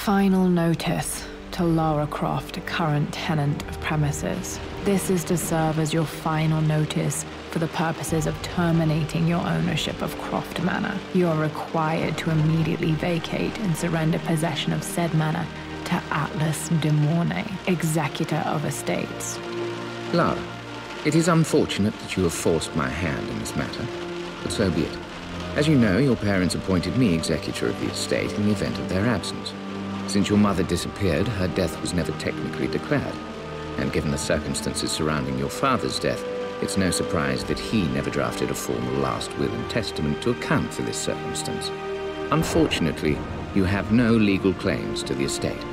Final notice to Lara Croft, a current tenant of premises. This is to serve as your final notice for the purposes of terminating your ownership of Croft Manor. You are required to immediately vacate and surrender possession of said manor to Atlas de Mornay, executor of estates. Lara, it is unfortunate that you have forced my hand in this matter, but so be it. As you know, your parents appointed me executor of the estate in the event of their absence. Since your mother disappeared, her death was never technically declared. And given the circumstances surrounding your father's death, it's no surprise that he never drafted a formal last will and testament to account for this circumstance. Unfortunately, you have no legal claims to the estate.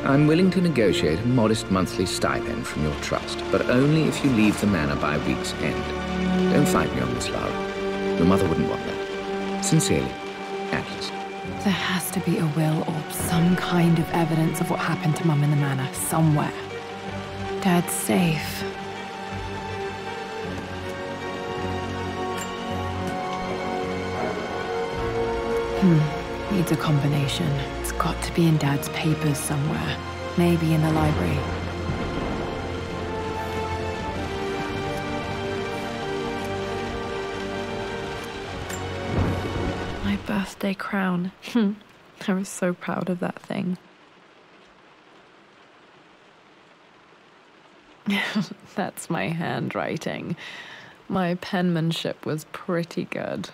I'm willing to negotiate a modest monthly stipend from your trust, but only if you leave the manor by week's end. Don't fight me on this, Lara. Your mother wouldn't want that. Sincerely, Atlas. There has to be a will or some kind of evidence of what happened to Mum in the manor somewhere. Dad's safe. Needs a combination. It's got to be in Dad's papers somewhere. Maybe in the library. My birthday crown. I was so proud of that thing. That's my handwriting. My penmanship was pretty good.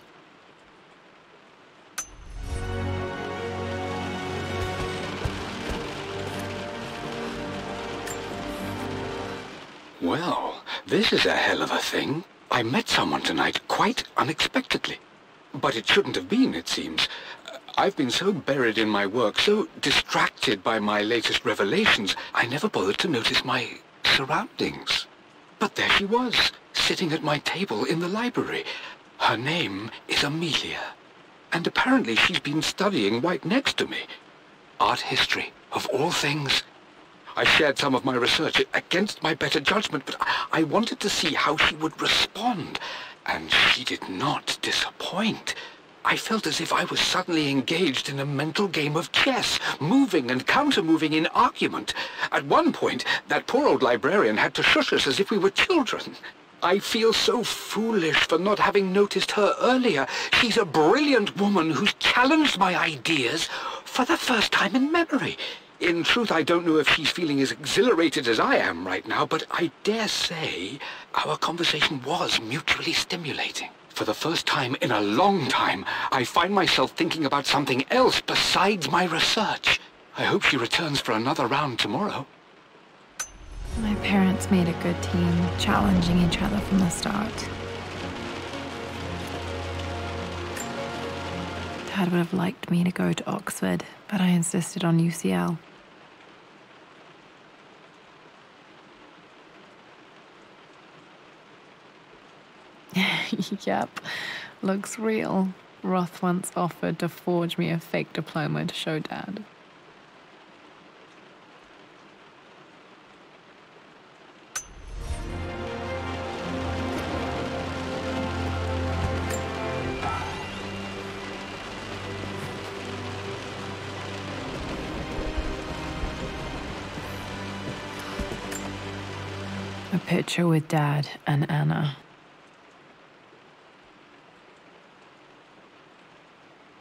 Well, this is a hell of a thing. I met someone tonight quite unexpectedly. But it shouldn't have been, it seems. I've been so buried in my work, so distracted by my latest revelations, I never bothered to notice my surroundings. But there she was, sitting at my table in the library. Her name is Amelia. And apparently she's been studying right next to me. Art history, of all things. I shared some of my research against my better judgment, but I wanted to see how she would respond. And she did not disappoint. I felt as if I was suddenly engaged in a mental game of chess, moving and counter-moving in argument. At one point, that poor old librarian had to shush us as if we were children. I feel so foolish for not having noticed her earlier. She's a brilliant woman who's challenged my ideas for the first time in memory. In truth, I don't know if she's feeling as exhilarated as I am right now, but I dare say our conversation was mutually stimulating. For the first time in a long time, I find myself thinking about something else besides my research. I hope she returns for another round tomorrow. My parents made a good team, challenging each other from the start. Dad would have liked me to go to Oxford, but I insisted on UCL. Yep, looks real. Roth once offered to forge me a fake diploma to show Dad. A picture with Dad and Anna.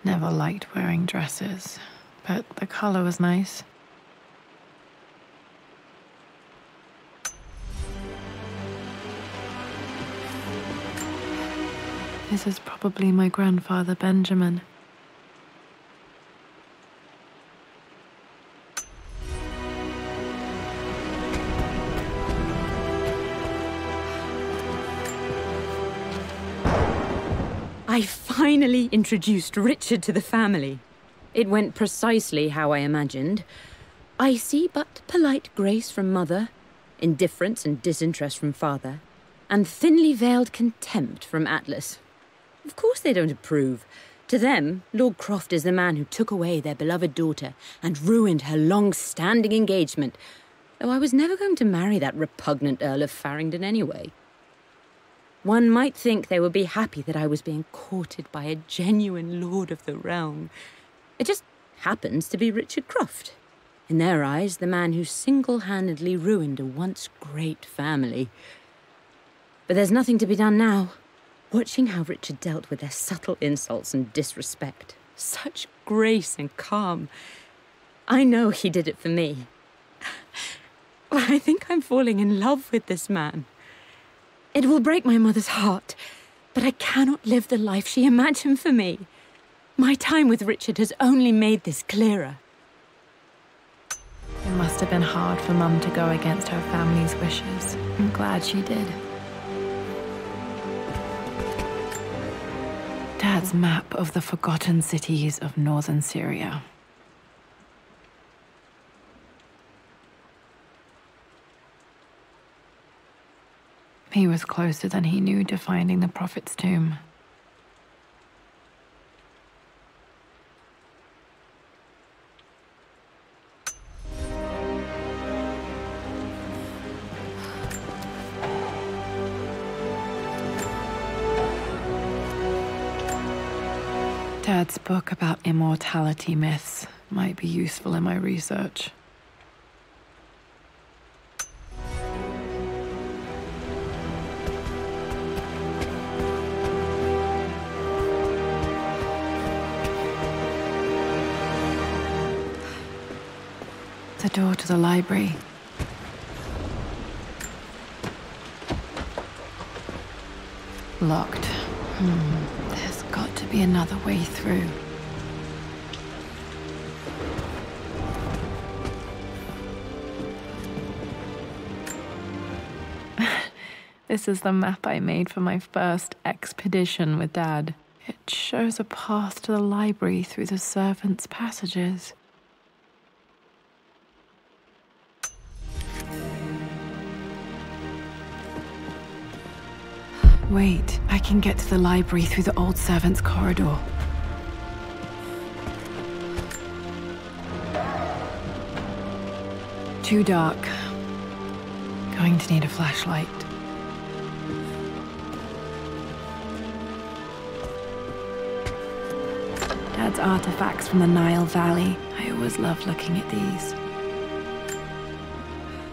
Never liked wearing dresses, but the color was nice. This is probably my grandfather, Benjamin. I finally introduced Richard to the family. It went precisely how I imagined. Icy but polite grace from mother, indifference and disinterest from father, and thinly veiled contempt from Atlas. Of course they don't approve. To them, Lord Croft is the man who took away their beloved daughter and ruined her long-standing engagement, though I was never going to marry that repugnant Earl of Farringdon anyway. One might think they would be happy that I was being courted by a genuine lord of the realm. It just happens to be Richard Croft. In their eyes, the man who single-handedly ruined a once great family. But there's nothing to be done now. Watching how Richard dealt with their subtle insults and disrespect. Such grace and calm. I know he did it for me. I think I'm falling in love with this man. It will break my mother's heart, but I cannot live the life she imagined for me. My time with Richard has only made this clearer. It must have been hard for Mum to go against her family's wishes. I'm glad she did. Dad's map of the forgotten cities of northern Syria. He was closer than he knew to finding the Prophet's tomb. Dad's book about immortality myths might be useful in my research. The door to the library. Locked. There's got to be another way through. This is the map I made for my first expedition with Dad. It shows a path to the library through the servants' passages. Wait, I can get to the library through the old servants' corridor. Too dark. Going to need a flashlight. Dad's artifacts from the Nile Valley. I always loved looking at these.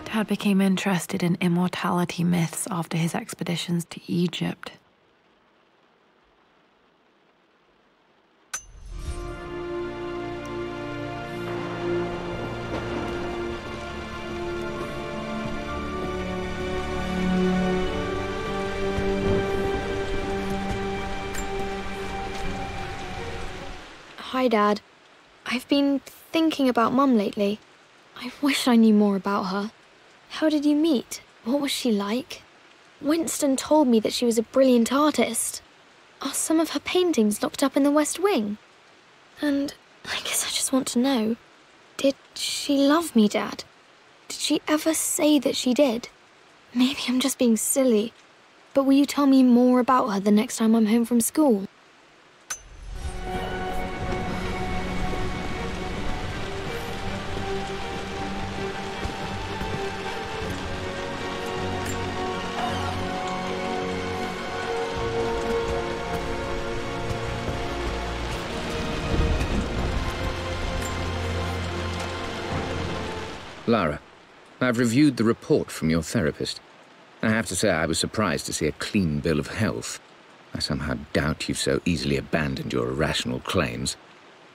Dad became interested in immortality myths after his expeditions to Egypt. Hi, Dad. I've been thinking about Mum lately. I wish I knew more about her. How did you meet? What was she like? Winston told me that she was a brilliant artist. Are some of her paintings locked up in the West Wing? And I guess I just want to know, did she love me, Dad? Did she ever say that she did? Maybe I'm just being silly, but will you tell me more about her the next time I'm home from school? Lara, I've reviewed the report from your therapist. I have to say I was surprised to see a clean bill of health. I somehow doubt you've so easily abandoned your irrational claims.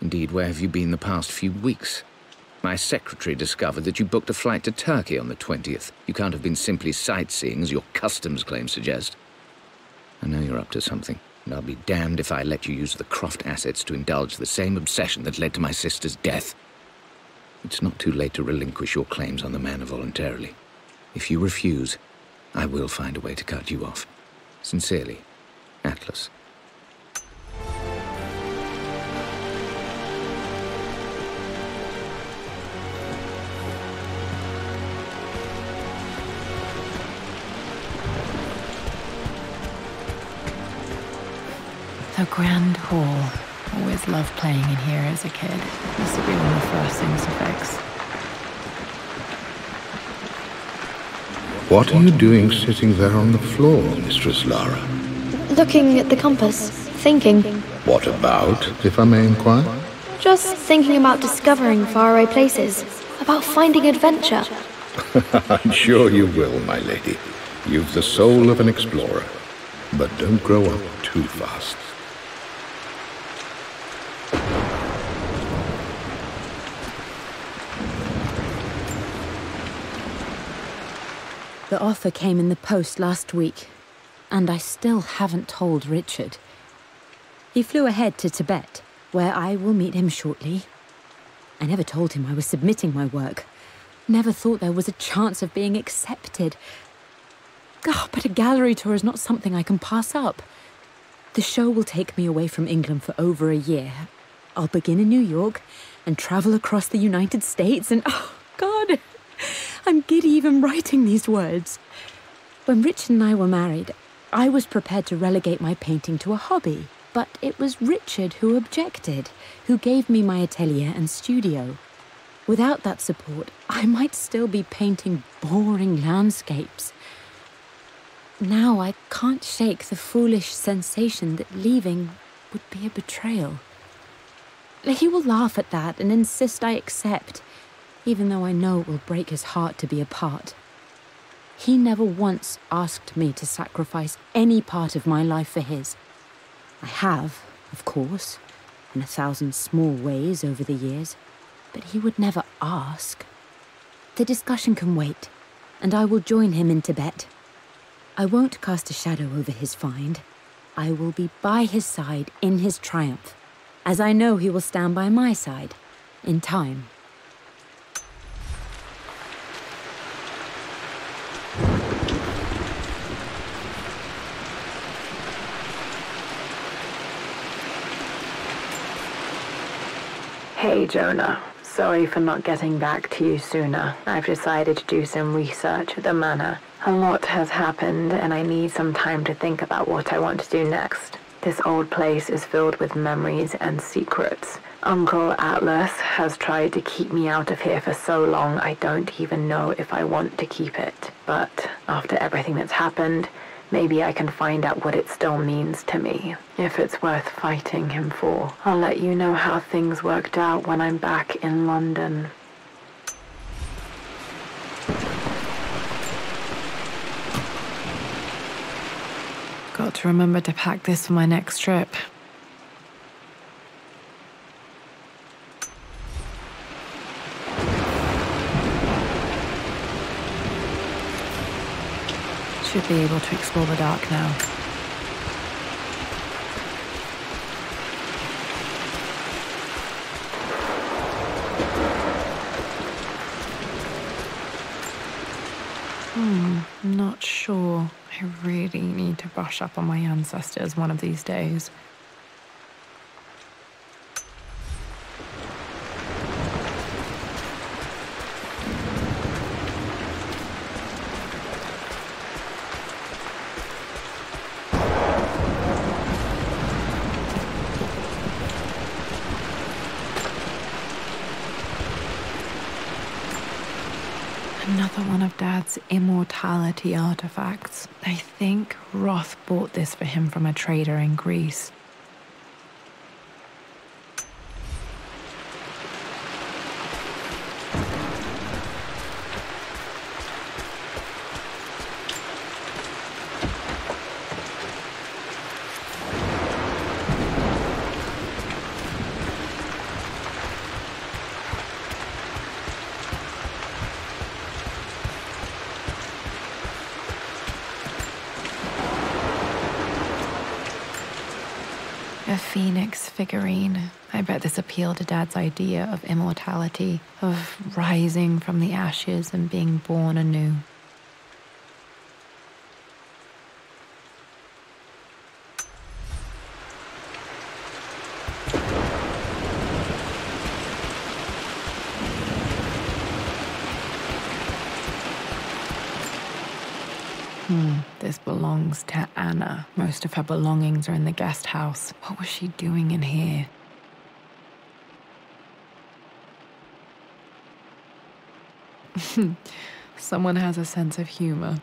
Indeed, where have you been the past few weeks? My secretary discovered that you booked a flight to Turkey on the 20th. You can't have been simply sightseeing, as your customs claims suggest. I know you're up to something, and I'll be damned if I let you use the Croft assets to indulge the same obsession that led to my sister's death. It's not too late to relinquish your claims on the manor voluntarily. If you refuse, I will find a way to cut you off. Sincerely, Atlas. The Grand Hall. Always loved playing in here as a kid. Must have been one of the first things to fix. What are you doing sitting there on the floor, Mistress Lara? Looking at the compass, thinking. What about, if I may inquire? Just thinking about discovering faraway places. A about finding adventure. I'm sure you will, my lady. You've the soul of an explorer. But don't grow up too fast. The offer came in the post last week, and I still haven't told Richard. He flew ahead to Tibet, where I will meet him shortly. I never told him I was submitting my work. Never thought there was a chance of being accepted. Oh, but a gallery tour is not something I can pass up. The show will take me away from England for over a year. I'll begin in New York and travel across the United States and, oh, God, I'm giddy even writing these words. When Richard and I were married, I was prepared to relegate my painting to a hobby, but it was Richard who objected, who gave me my atelier and studio. Without that support, I might still be painting boring landscapes. Now I can't shake the foolish sensation that leaving would be a betrayal. He will laugh at that and insist I accept, even though I know it will break his heart to be apart. He never once asked me to sacrifice any part of my life for his. I have, of course, in 1,000 small ways over the years, but he would never ask. The discussion can wait, and I will join him in Tibet. I won't cast a shadow over his find. I will be by his side in his triumph, as I know he will stand by my side, in time. Hey, Jonah. Sorry for not getting back to you sooner. I've decided to do some research at the manor. A lot has happened, and I need some time to think about what I want to do next. This old place is filled with memories and secrets. Uncle Atlas has tried to keep me out of here for so long, I don't even know if I want to keep it. But after everything that's happened, maybe I can find out what it still means to me, if it's worth fighting him for. I'll let you know how things worked out when I'm back in London. Got to remember to pack this for my next trip. Should be able to explore the dark now. Not sure. I really need to brush up on my ancestors one of these days. Another one of Dad's immortality artifacts. I think Roth bought this for him from a trader in Greece. A phoenix figurine. I bet this appealed to Dad's idea of immortality, of rising from the ashes and being born anew. This belongs to Anna. Most of her belongings are in the guest house. What was she doing in here? Someone has a sense of humor.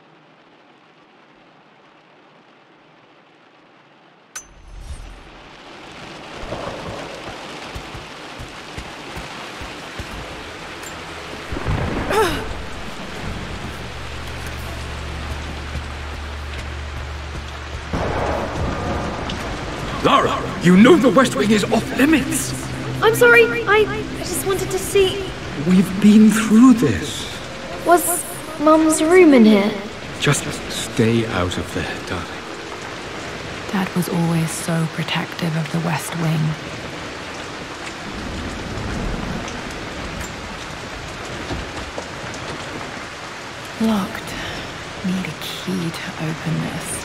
Lara, you know the West Wing is off limits. I'm sorry. I just wanted to see... We've been through this. Was Mum's room in here? Just stay out of there, darling. Dad was always so protective of the West Wing. Locked. Need a key to open this.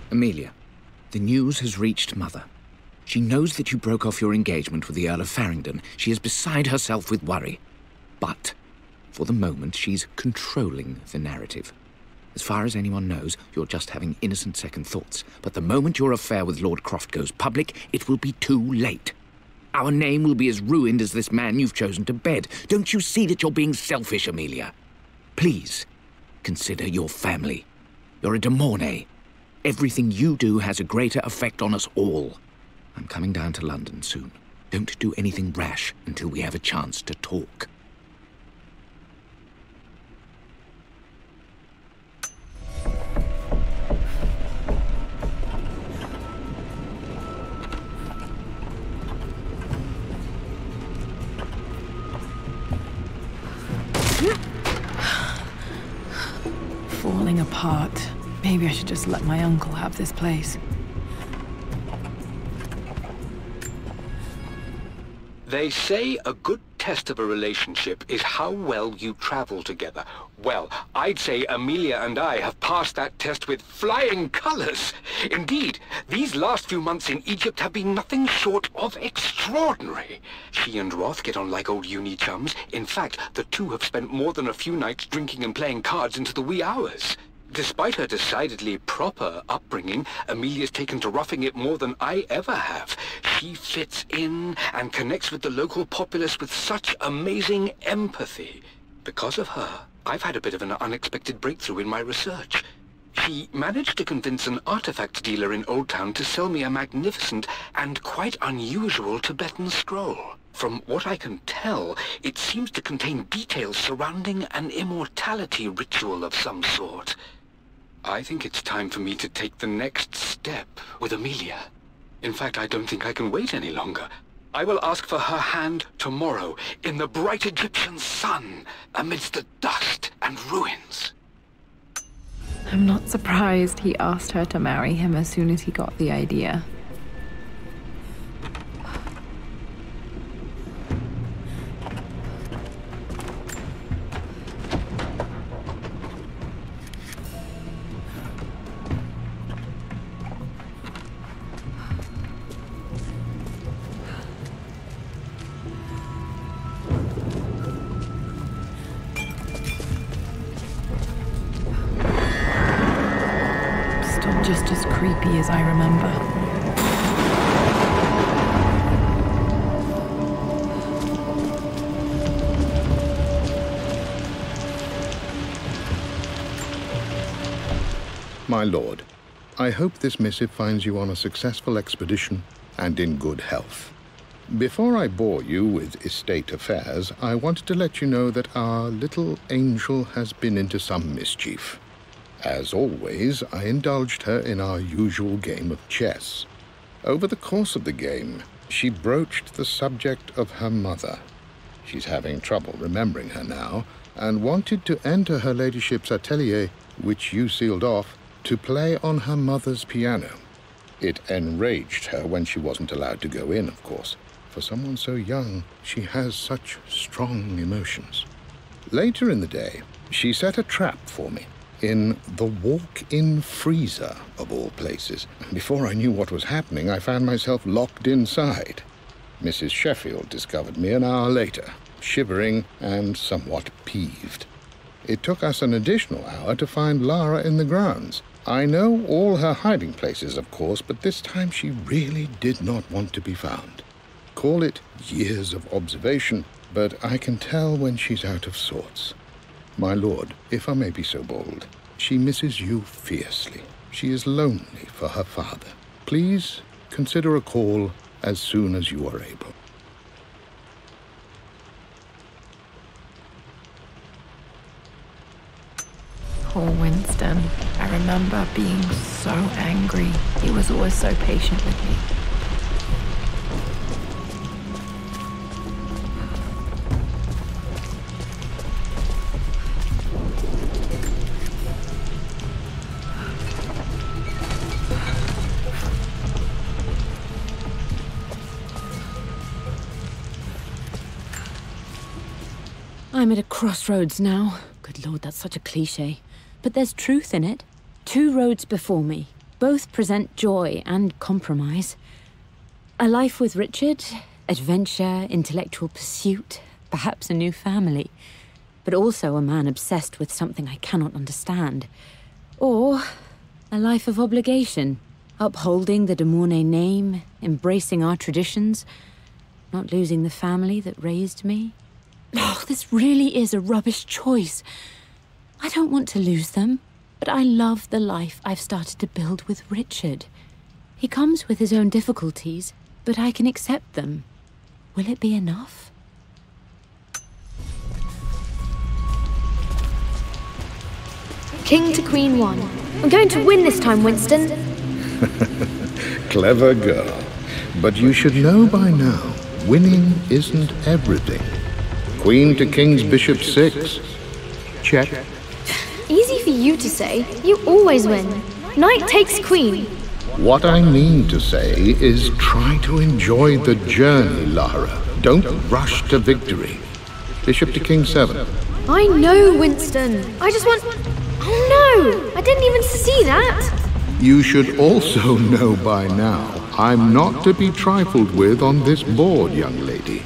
Amelia, the news has reached Mother. She knows that you broke off your engagement with the Earl of Farringdon. She is beside herself with worry. But, for the moment, she's controlling the narrative. As far as anyone knows, you're just having innocent second thoughts. But the moment your affair with Lord Croft goes public, it will be too late. Our name will be as ruined as this man you've chosen to bed. Don't you see that you're being selfish, Amelia? Please, consider your family. You're a de Mornay. Everything you do has a greater effect on us all. I'm coming down to London soon. Don't do anything rash until we have a chance to talk. Falling apart. Maybe I should just let my uncle have this place. They say a good test of a relationship is how well you travel together. Well, I'd say Amelia and I have passed that test with flying colors. Indeed, these last few months in Egypt have been nothing short of extraordinary. She and Roth get on like old uni chums. In fact, the two have spent more than a few nights drinking and playing cards into the wee hours. Despite her decidedly proper upbringing, Amelia's taken to roughing it more than I ever have. She fits in and connects with the local populace with such amazing empathy. Because of her, I've had a bit of an unexpected breakthrough in my research. She managed to convince an artifact dealer in Old Town to sell me a magnificent and quite unusual Tibetan scroll. From what I can tell, it seems to contain details surrounding an immortality ritual of some sort. I think it's time for me to take the next step with Amelia. In fact, I don't think I can wait any longer. I will ask for her hand tomorrow in the bright Egyptian sun amidst the dust and ruins. I'm not surprised he asked her to marry him as soon as he got the idea. Just as creepy as I remember. My lord, I hope this missive finds you on a successful expedition and in good health. Before I bore you with estate affairs, I wanted to let you know that our little angel has been into some mischief. As always, I indulged her in our usual game of chess. Over the course of the game, she broached the subject of her mother. She's having trouble remembering her now, and wanted to enter her ladyship's atelier, which you sealed off, to play on her mother's piano. It enraged her when she wasn't allowed to go in, of course. For someone so young, she has such strong emotions. Later in the day, she set a trap for me. In the walk-in freezer, of all places. Before I knew what was happening, I found myself locked inside. Mrs. Sheffield discovered me an hour later, shivering and somewhat peeved. It took us an additional hour to find Lara in the grounds. I know all her hiding places, of course, but this time she really did not want to be found. Call it years of observation, but I can tell when she's out of sorts. My lord, if I may be so bold, she misses you fiercely. She is lonely for her father. Please consider a call as soon as you are able. Poor Winston. I remember being so angry. He was always so patient with me. I'm at a crossroads now. Good Lord, that's such a cliché. But there's truth in it. 2 roads before me. Both present joy and compromise. A life with Richard, adventure, intellectual pursuit, perhaps a new family. But also a man obsessed with something I cannot understand. Or a life of obligation, upholding the de Mornay name, embracing our traditions, not losing the family that raised me. Oh, this really is a rubbish choice. I don't want to lose them, but I love the life I've started to build with Richard. He comes with his own difficulties, but I can accept them. Will it be enough? King to Queen 1. I'm going to win this time, Winston. Clever girl. But you should know by now, winning isn't everything. Queen to King's Bishop 6. Check. Easy for you to say. You always win. Knight takes queen. What I mean to say is try to enjoy the journey, Lara. Don't rush to victory. Bishop to King 7. I know, Winston. I just want... Oh no! I didn't even see that! You should also know by now, I'm not to be trifled with on this board, young lady.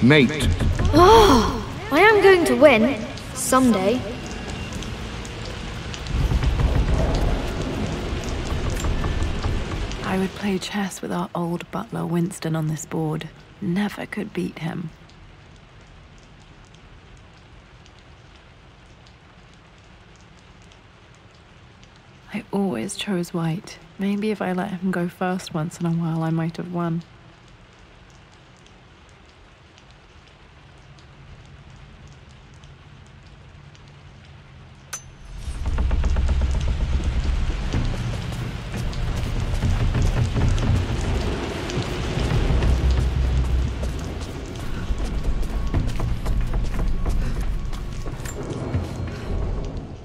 Mate. Oh, I am going to win. Someday. I would play chess with our old butler Winston on this board. Never could beat him. I always chose white. Maybe if I let him go first once in a while, I might have won.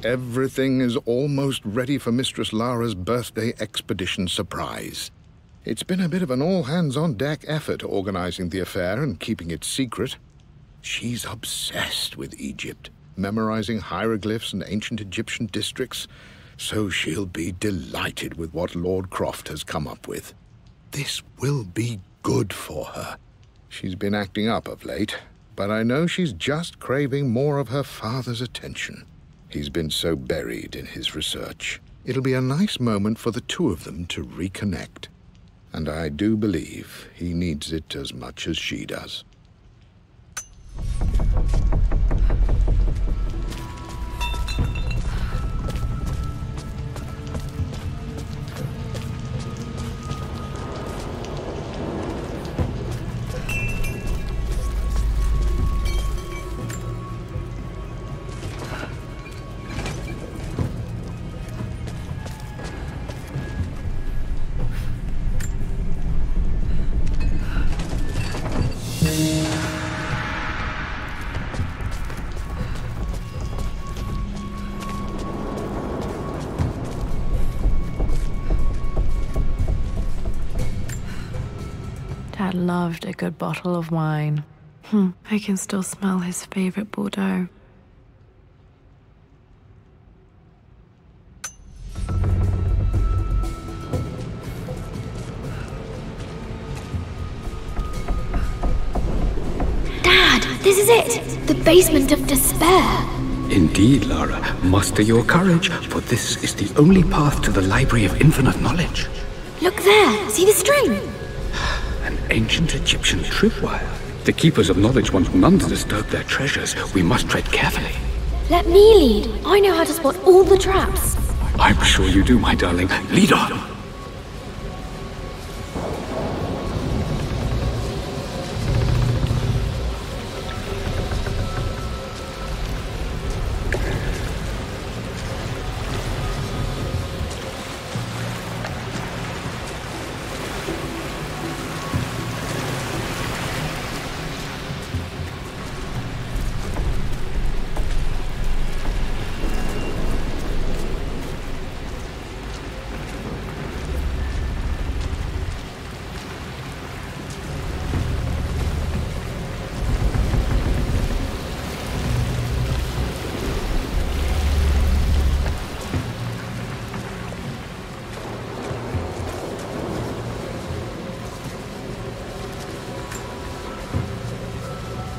Everything is almost ready for Mistress Lara's birthday expedition surprise. It's been a bit of an all-hands-on-deck effort organizing the affair and keeping it secret. She's obsessed with Egypt, memorizing hieroglyphs and ancient Egyptian districts, so she'll be delighted with what Lord Croft has come up with. This will be good for her. She's been acting up of late, but I know she's just craving more of her father's attention. He's been so buried in his research. It'll be a nice moment for the two of them to reconnect. And I do believe he needs it as much as she does. Dad loved a good bottle of wine. I can still smell his favorite Bordeaux. Dad, this is it! The basement of despair! Indeed, Lara. Muster your courage, for this is the only path to the Library of Infinite Knowledge. Look there! See the string? An ancient Egyptian tripwire. The Keepers of Knowledge want none to disturb their treasures. We must tread carefully. Let me lead. I know how to spot all the traps. I'm sure you do, my darling. Lead on.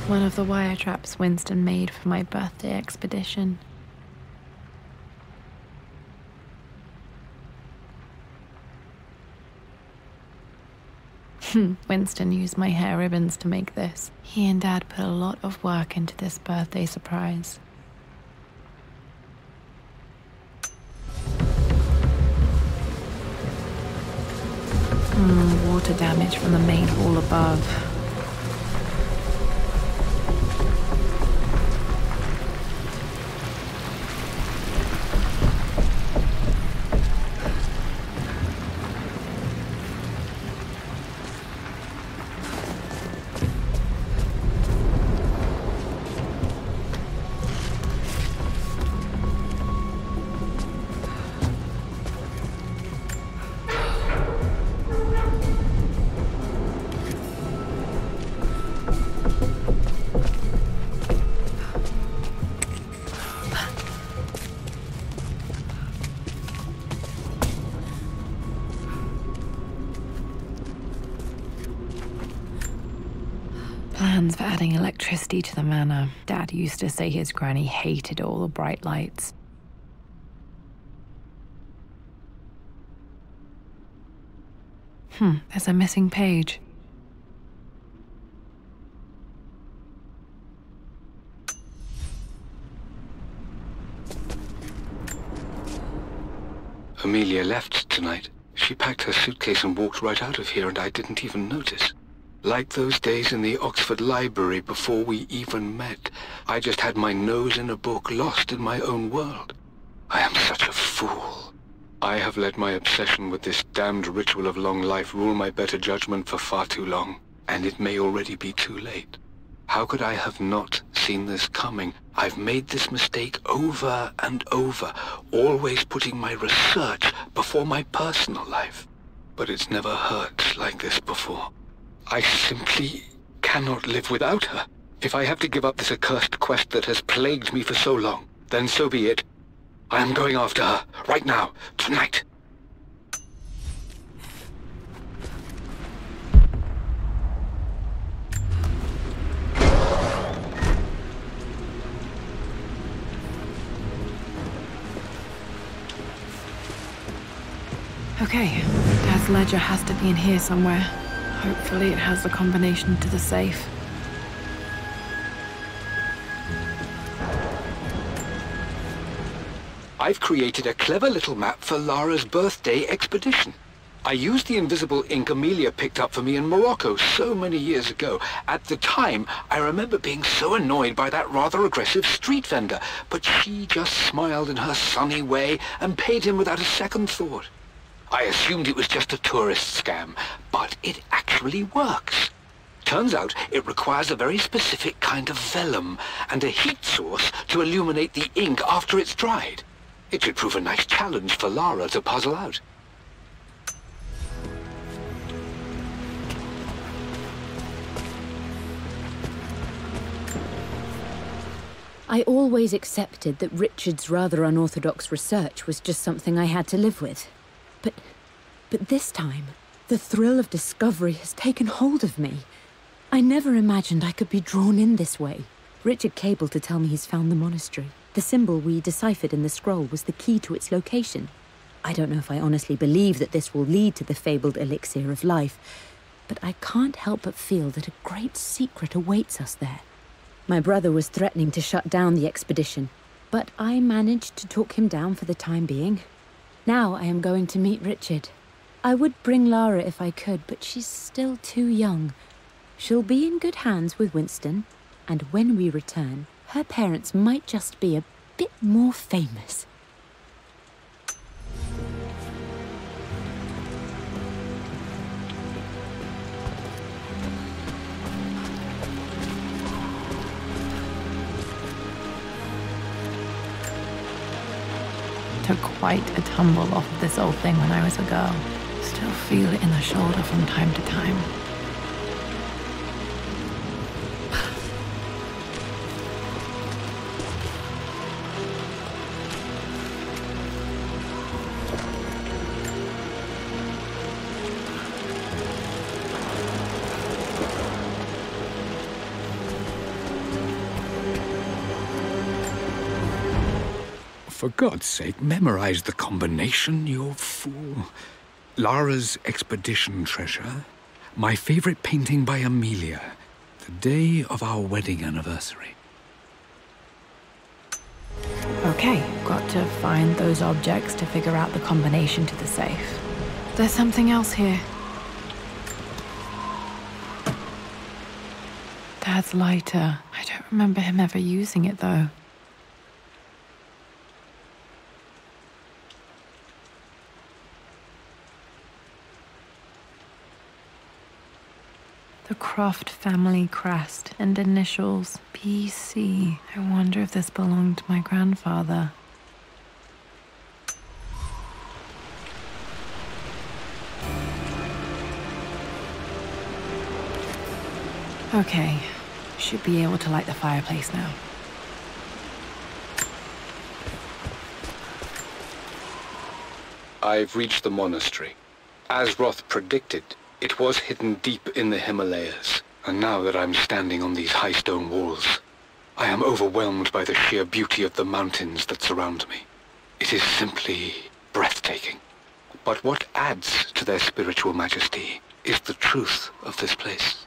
One of the wire traps Winston made for my birthday expedition. Winston used my hair ribbons to make this. He and Dad put a lot of work into this birthday surprise. Water damage from the main hall above. Plans for adding electricity to the manor. Dad used to say his granny hated all the bright lights. There's a missing page. Amelia left tonight. She packed her suitcase and walked right out of here, and I didn't even notice. Like those days in the Oxford Library before we even met. I just had my nose in a book, lost in my own world. I am such a fool. I have let my obsession with this damned ritual of long life rule my better judgment for far too long, and it may already be too late. How could I have not seen this coming? I've made this mistake over and over, always putting my research before my personal life. But it's never hurt like this before. I simply cannot live without her. If I have to give up this accursed quest that has plagued me for so long, then so be it. I am going after her, right now, tonight. Okay, Dad's ledger has to be in here somewhere. Hopefully it has the combination to the safe. I've created a clever little map for Lara's birthday expedition. I used the invisible ink Amelia picked up for me in Morocco so many years ago. At the time, I remember being so annoyed by that rather aggressive street vendor, but she just smiled in her sunny way and paid him without a second thought. I assumed it was just a tourist scam, but it actually works. Turns out it requires a very specific kind of vellum and a heat source to illuminate the ink after it's dried. It should prove a nice challenge for Lara to puzzle out. I always accepted that Richard's rather unorthodox research was just something I had to live with. But this time, the thrill of discovery has taken hold of me. I never imagined I could be drawn in this way. Richard cabled to tell me he's found the monastery. The symbol we deciphered in the scroll was the key to its location. I don't know if I honestly believe that this will lead to the fabled elixir of life, but I can't help but feel that a great secret awaits us there. My brother was threatening to shut down the expedition, but I managed to talk him down for the time being. Now I am going to meet Richard. I would bring Lara if I could, but she's still too young. She'll be in good hands with Winston, and when we return, her parents might just be a bit more famous. Took quite a tumble off of this old thing when I was a girl. Still feel it in the shoulder from time to time. For God's sake, memorize the combination, you fool. Lara's expedition treasure, my favorite painting by Amelia, the day of our wedding anniversary. Okay, got to find those objects to figure out the combination to the safe. There's something else here. Dad's lighter. I don't remember him ever using it, though. The Croft family crest and initials, BC. I wonder if this belonged to my grandfather. Okay, should be able to light the fireplace now. I've reached the monastery. As Roth predicted, it was hidden deep in the Himalayas, and now that I'm standing on these high stone walls, I am overwhelmed by the sheer beauty of the mountains that surround me. It is simply breathtaking. But what adds to their spiritual majesty is the truth of this place.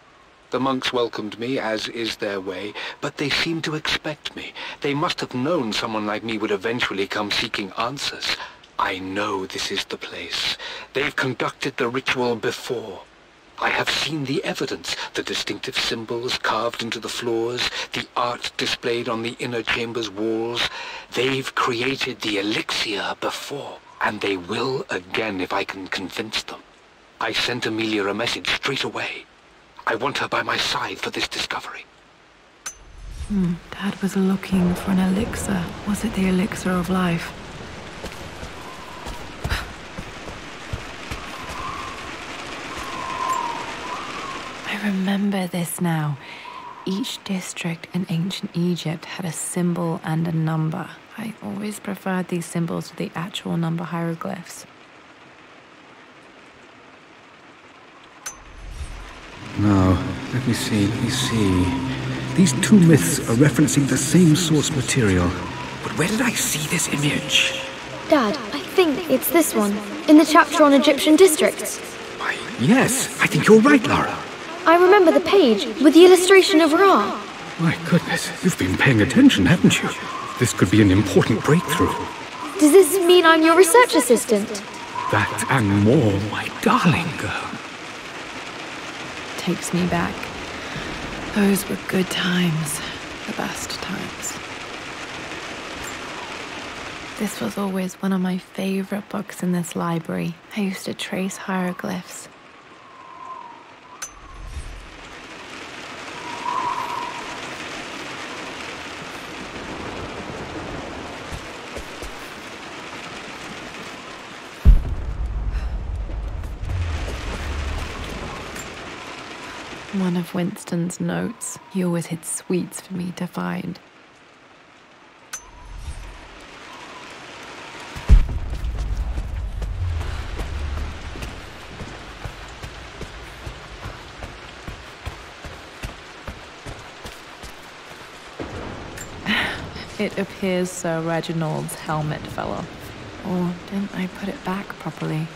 The monks welcomed me, as is their way, but they seemed to expect me. They must have known someone like me would eventually come seeking answers. I know this is the place. They've conducted the ritual before. I have seen the evidence, the distinctive symbols carved into the floors, the art displayed on the inner chamber's walls. They've created the elixir before, and they will again if I can convince them. I sent Amelia a message straight away. I want her by my side for this discovery. Dad was looking for an elixir. Was it the elixir of life? I remember this now. Each district in ancient Egypt had a symbol and a number. I always preferred these symbols to the actual number hieroglyphs. Now, let me see. These two myths are referencing the same source material. But where did I see this image? Dad, I think it's this one, in the chapter on Egyptian districts. Why, yes, I think you're right, Lara. I remember the page with the illustration of Ra. My goodness, you've been paying attention, haven't you? This could be an important breakthrough. Does this mean I'm your research assistant? That and more, my darling girl. Takes me back. Those were good times. The best times. This was always one of my favorite books in this library. I used to trace hieroglyphs. One of Winston's notes. He always hid sweets for me to find. It appears Sir Reginald's helmet fell off. Or didn't I put it back properly?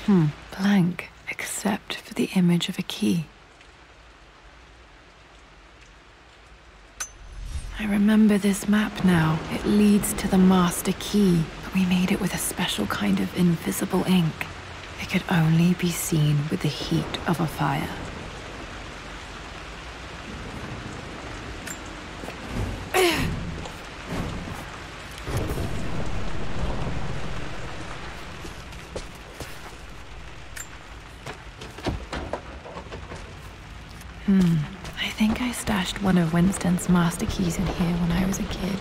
Blank, except for the image of a key. I remember this map now. It leads to the master key, but we made it with a special kind of invisible ink. It could only be seen with the heat of a fire. I think I stashed one of Winston's master keys in here when I was a kid.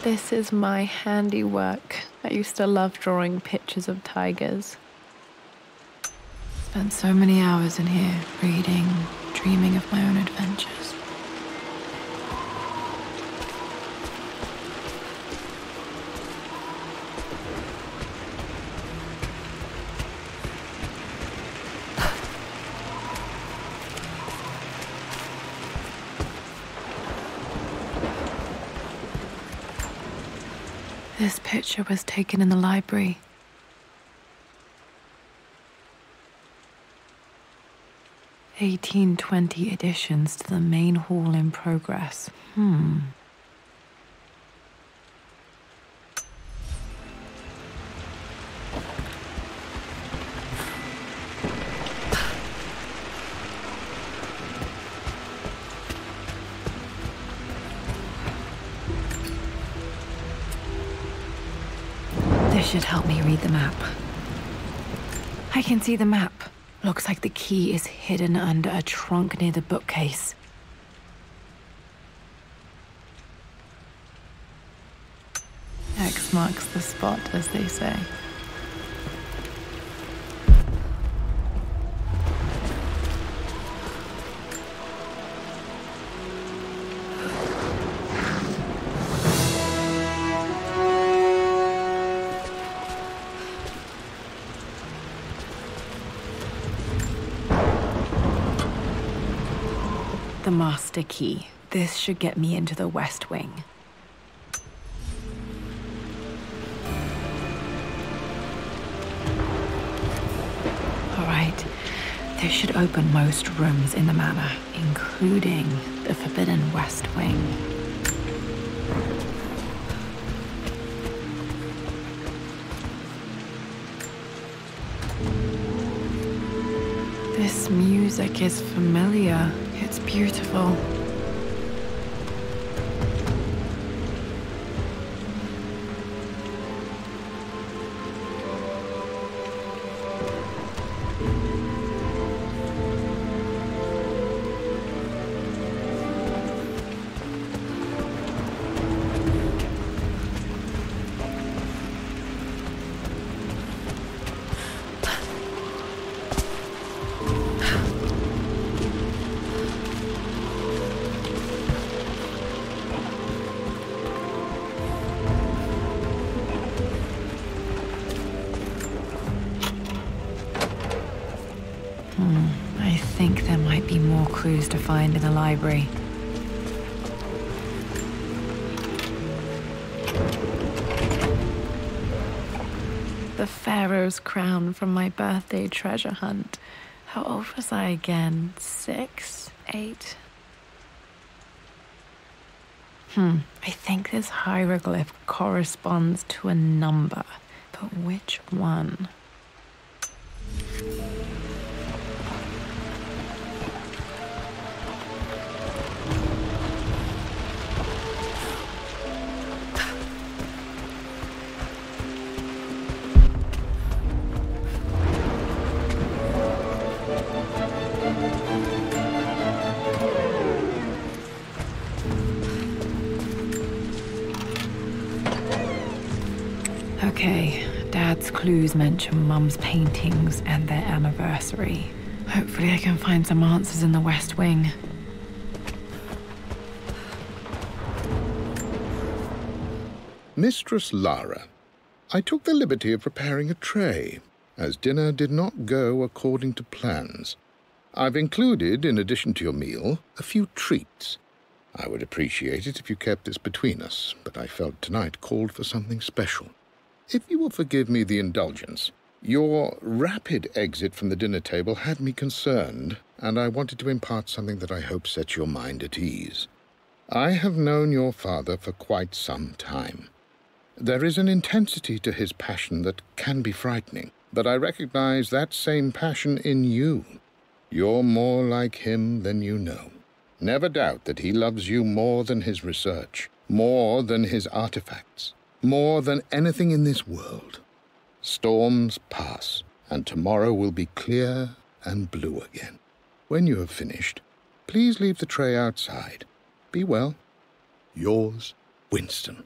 This is my handiwork. I used to love drawing pictures of tigers. Spent so many hours in here, reading, dreaming of my own adventures. This picture was taken in the library. (1820) additions to the main hall in progress. This should help me read the map. I can see the map. Looks like the key is hidden under a trunk near the bookcase. X marks the spot, as they say. The master key. This should get me into the West Wing. All right. This should open most rooms in the manor, including the forbidden West Wing. This music is familiar. It's beautiful. I think there might be more clues to find in the library. The Pharaoh's crown from my birthday treasure hunt. How old was I again? 6? 8? I think this hieroglyph corresponds to a number, but which one? Okay, Dad's clues mention Mum's paintings and their anniversary. Hopefully I can find some answers in the West Wing. Mistress Lara, I took the liberty of preparing a tray, as dinner did not go according to plans. I've included, in addition to your meal, a few treats. I would appreciate it if you kept this between us, but I felt tonight called for something special. If you will forgive me the indulgence, your rapid exit from the dinner table had me concerned, and I wanted to impart something that I hope sets your mind at ease. I have known your father for quite some time. There is an intensity to his passion that can be frightening, but I recognize that same passion in you. You're more like him than you know. Never doubt that he loves you more than his research, more than his artifacts, more than anything in this world. Storms pass, and tomorrow will be clear and blue again. When you have finished, please leave the tray outside. Be well. Yours, Winston.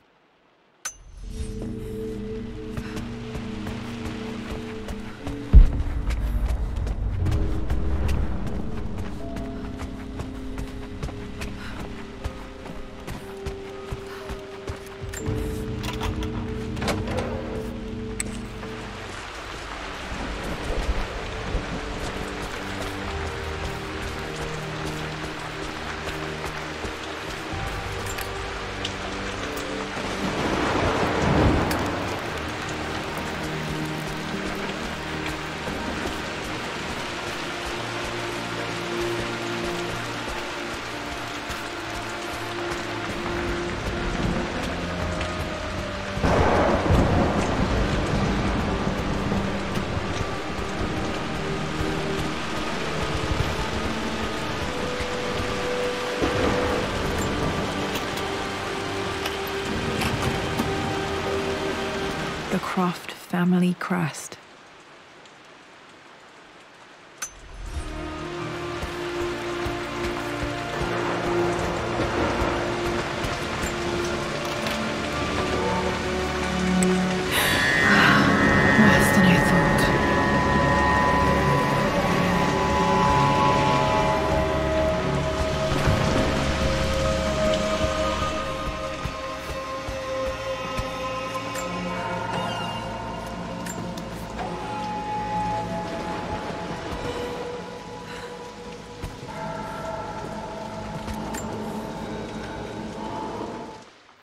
The Croft family crest. Worse than I thought.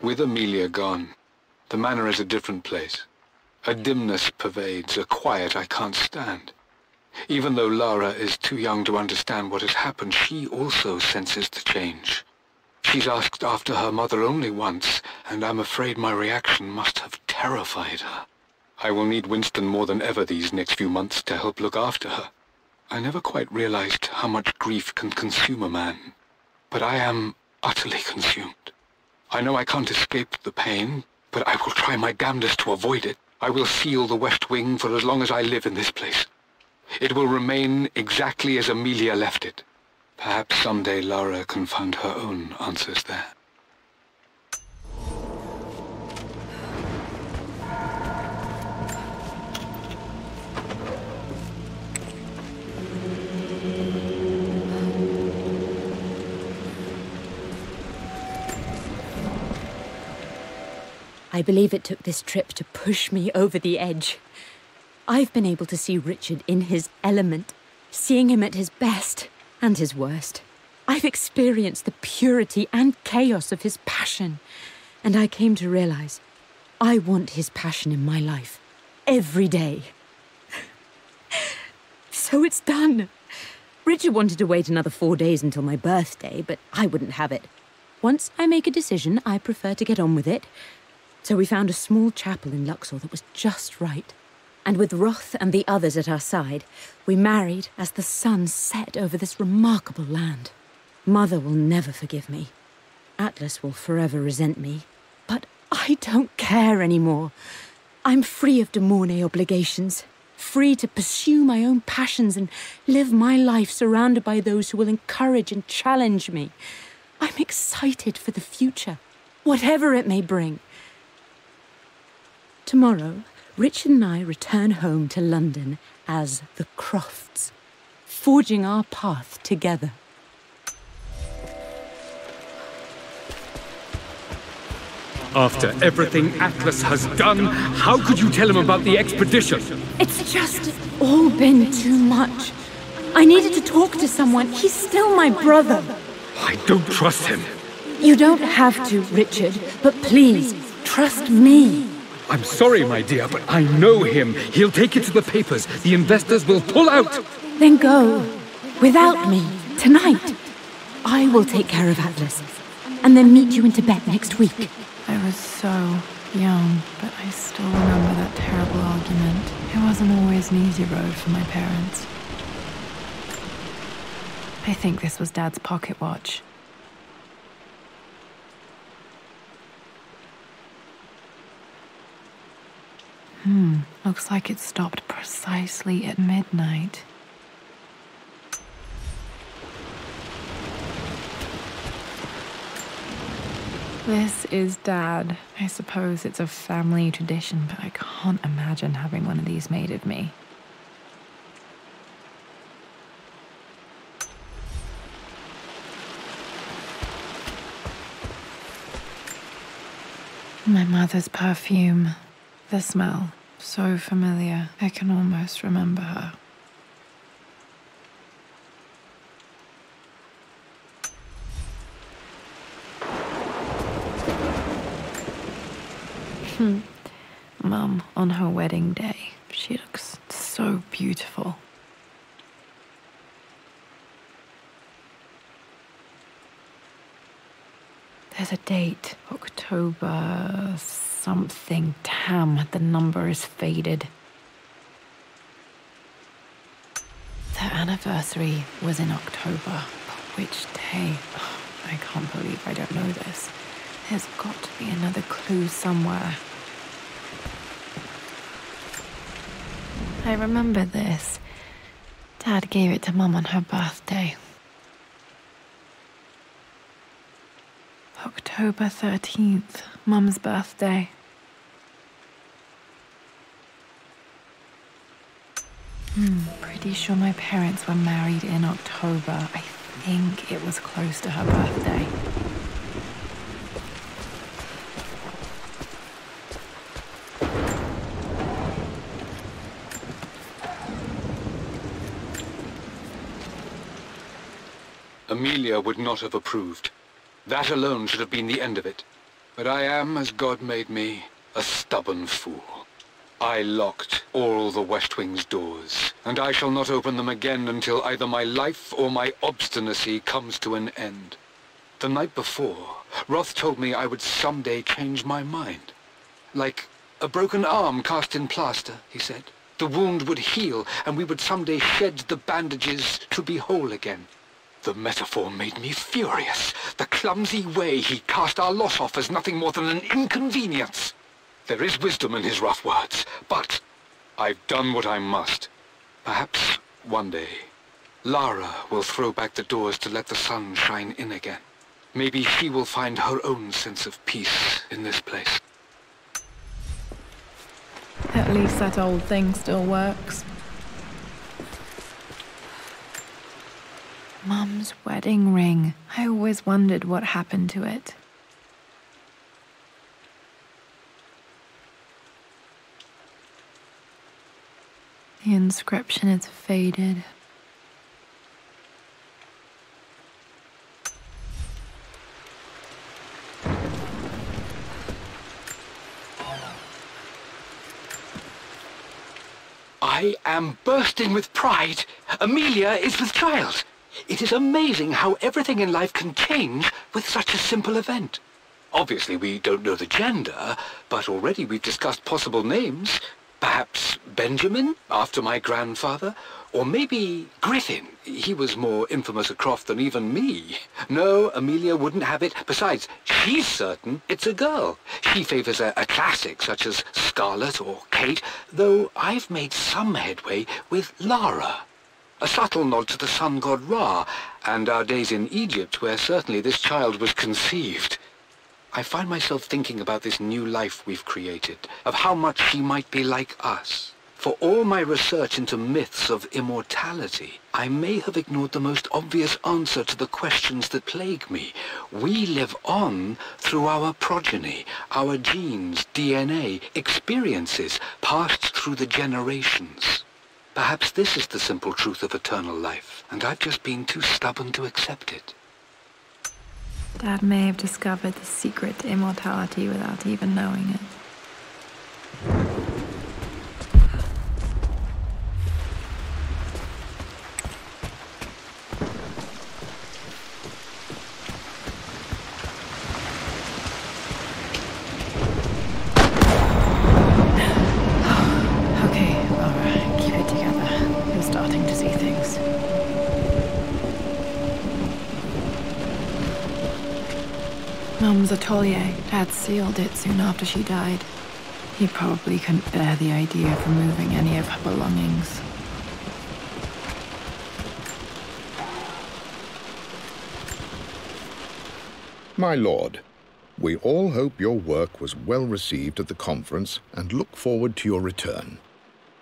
With Amelia gone, the manor is a different place. A dimness pervades, a quiet I can't stand. Even though Lara is too young to understand what has happened, she also senses the change. She's asked after her mother only once, and I'm afraid my reaction must have terrified her. I will need Winston more than ever these next few months to help look after her. I never quite realized how much grief can consume a man, but I am utterly consumed. I know I can't escape the pain, but I will try my damnedest to avoid it. I will seal the West Wing for as long as I live in this place. It will remain exactly as Amelia left it. Perhaps someday Lara can find her own answers there. I believe it took this trip to push me over the edge. I've been able to see Richard in his element, seeing him at his best and his worst. I've experienced the purity and chaos of his passion, and I came to realize I want his passion in my life every day. So it's done. Richard wanted to wait another 4 days until my birthday, but I wouldn't have it. Once I make a decision, I prefer to get on with it. So we found a small chapel in Luxor that was just right. And with Roth and the others at our side, we married as the sun set over this remarkable land. Mother will never forgive me. Atlas will forever resent me. But I don't care anymore. I'm free of de Mornay obligations, free to pursue my own passions and live my life surrounded by those who will encourage and challenge me. I'm excited for the future, whatever it may bring. Tomorrow, Richard and I return home to London as the Crofts, forging our path together. After everything Atlas has done, how could you tell him about the expedition? It's just all been too much. I needed to talk to someone. He's still my brother. I don't trust him. You don't have to, Richard, but please, trust me. I'm sorry, my dear, but I know him. He'll take it to the papers. The investors will pull out. Then go. Without me. Tonight. I will take care of Atlas. And then meet you in Tibet next week. I was so young, but I still remember that terrible argument. It wasn't always an easy road for my parents. I think this was Dad's pocket watch. Looks like it stopped precisely at midnight. This is Dad. I suppose it's a family tradition, but I can't imagine having one of these made of me. My mother's perfume. The smell. So familiar. I can almost remember her. Mum, on her wedding day, she looks so beautiful. There's a date, October something. Damn, the number is faded. The anniversary was in October, but which day? Oh, I can't believe I don't know this. There's got to be another clue somewhere. I remember this. Dad gave it to Mum on her birthday. October 13th, Mum's birthday. Pretty sure my parents were married in October. I think it was close to her birthday. Amelia would not have approved. That alone should have been the end of it. But I am, as God made me, a stubborn fool. I locked all the West Wing's doors, and I shall not open them again until either my life or my obstinacy comes to an end. The night before, Roth told me I would someday change my mind. Like a broken arm cast in plaster, he said. The wound would heal, and we would someday shed the bandages to be whole again. The metaphor made me furious. The clumsy way he cast our loss off as nothing more than an inconvenience. There is wisdom in his rough words, but I've done what I must. Perhaps one day, Lara will throw back the doors to let the sun shine in again. Maybe she will find her own sense of peace in this place. At least that old thing still works. Mum's wedding ring. I always wondered what happened to it. The inscription is faded. I am bursting with pride. Amelia is with child. It is amazing how everything in life can change with such a simple event. Obviously, we don't know the gender, but already we've discussed possible names. Perhaps Benjamin, after my grandfather? Or maybe Griffin. He was more infamous at Croft than even me. No, Amelia wouldn't have it. Besides, she's certain it's a girl. She favors a classic such as Scarlet or Kate, though I've made some headway with Lara. A subtle nod to the sun god Ra, and our days in Egypt, where certainly this child was conceived. I find myself thinking about this new life we've created, of how much she might be like us. For all my research into myths of immortality, I may have ignored the most obvious answer to the questions that plague me. We live on through our progeny, our genes, DNA, experiences passed through the generations. Perhaps this is the simple truth of eternal life, and I've just been too stubborn to accept it. Dad may have discovered the secret to immortality without even knowing it. Mum's atelier. Dad sealed it soon after she died. He probably couldn't bear the idea of removing any of her belongings. My lord, we all hope your work was well received at the conference and look forward to your return.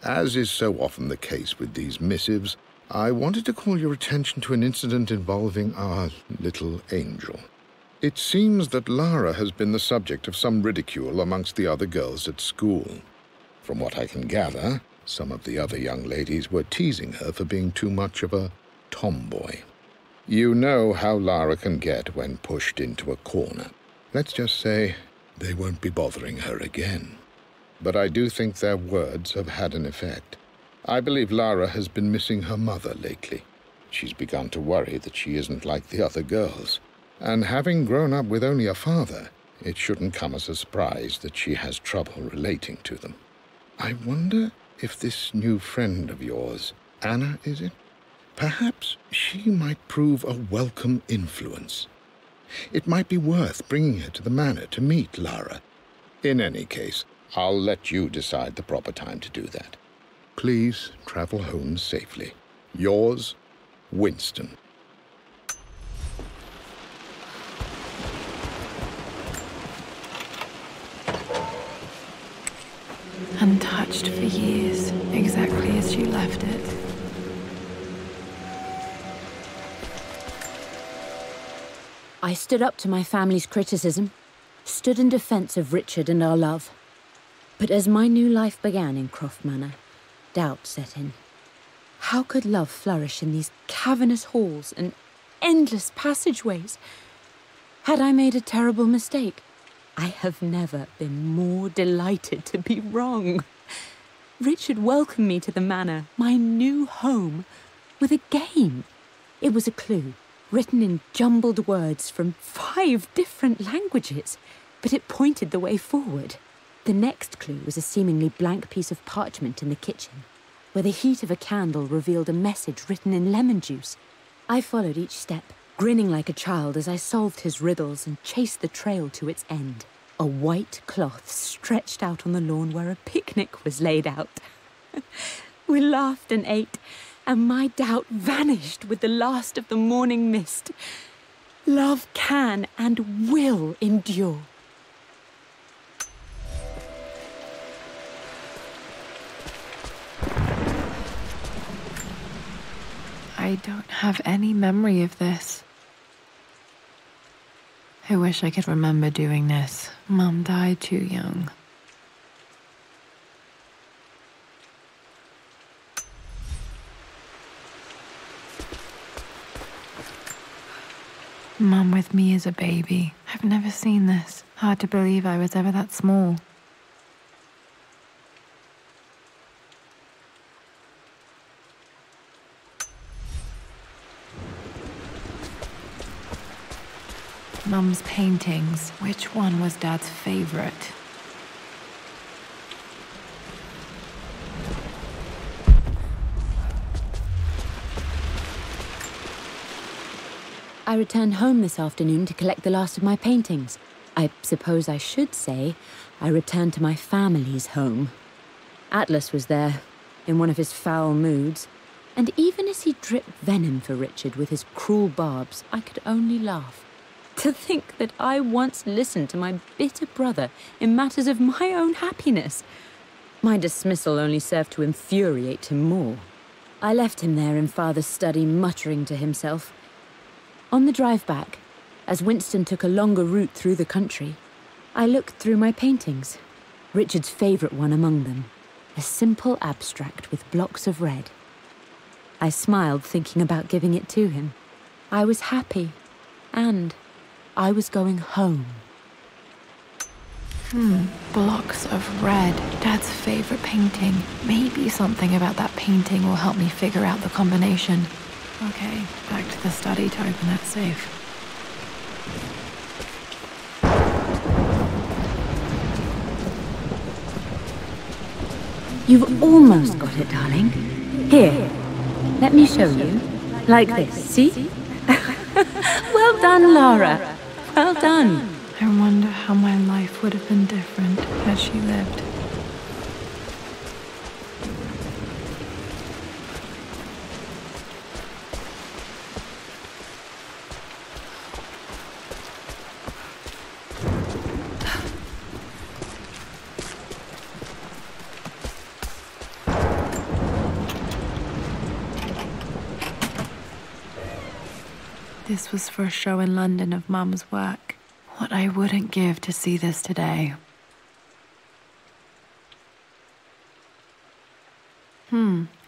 As is so often the case with these missives, I wanted to call your attention to an incident involving our little angel. It seems that Lara has been the subject of some ridicule amongst the other girls at school. From what I can gather, some of the other young ladies were teasing her for being too much of a tomboy. You know how Lara can get when pushed into a corner. Let's just say they won't be bothering her again. But I do think their words have had an effect. I believe Lara has been missing her mother lately. She's begun to worry that she isn't like the other girls. And having grown up with only a father, it shouldn't come as a surprise that she has trouble relating to them. I wonder if this new friend of yours, Anna, is it? Perhaps she might prove a welcome influence. It might be worth bringing her to the manor to meet Lara. In any case, I'll let you decide the proper time to do that. Please travel home safely. Yours, Winston. Untouched for years, exactly as you left it. I stood up to my family's criticism, stood in defense of Richard and our love. But as my new life began in Croft Manor, doubt set in. How could love flourish in these cavernous halls and endless passageways? Had I made a terrible mistake? I have never been more delighted to be wrong. Richard welcomed me to the manor, my new home, with a game. It was a clue, written in jumbled words from 5 different languages, but it pointed the way forward. The next clue was a seemingly blank piece of parchment in the kitchen, where the heat of a candle revealed a message written in lemon juice. I followed each step, grinning like a child as I solved his riddles and chased the trail to its end. A white cloth stretched out on the lawn where a picnic was laid out. We laughed and ate, and my doubt vanished with the last of the morning mist. Love can and will endure. I don't have any memory of this. I wish I could remember doing this. Mum died too young. Mum with me as a baby. I've never seen this. Hard to believe I was ever that small. Mum's paintings. Which one was Dad's favorite? I returned home this afternoon to collect the last of my paintings. I suppose I should say I returned to my family's home. Atlas was there, in one of his foul moods, and even as he dripped venom for Richard with his cruel barbs, I could only laugh. To think that I once listened to my bitter brother in matters of my own happiness. My dismissal only served to infuriate him more. I left him there in Father's study, muttering to himself. On the drive back, as Winston took a longer route through the country, I looked through my paintings, Richard's favourite one among them, a simple abstract with blocks of red. I smiled, thinking about giving it to him. I was happy, and I was going home. Blocks of red. Dad's favorite painting. Maybe something about that painting will help me figure out the combination. Okay, back to the study to open that safe. You've almost got it, darling. Here, let me show you. Like this, see? Well done, Lara. Well done. I wonder how my life would have been different had she lived. This was for a show in London of Mum's work. What I wouldn't give to see this today.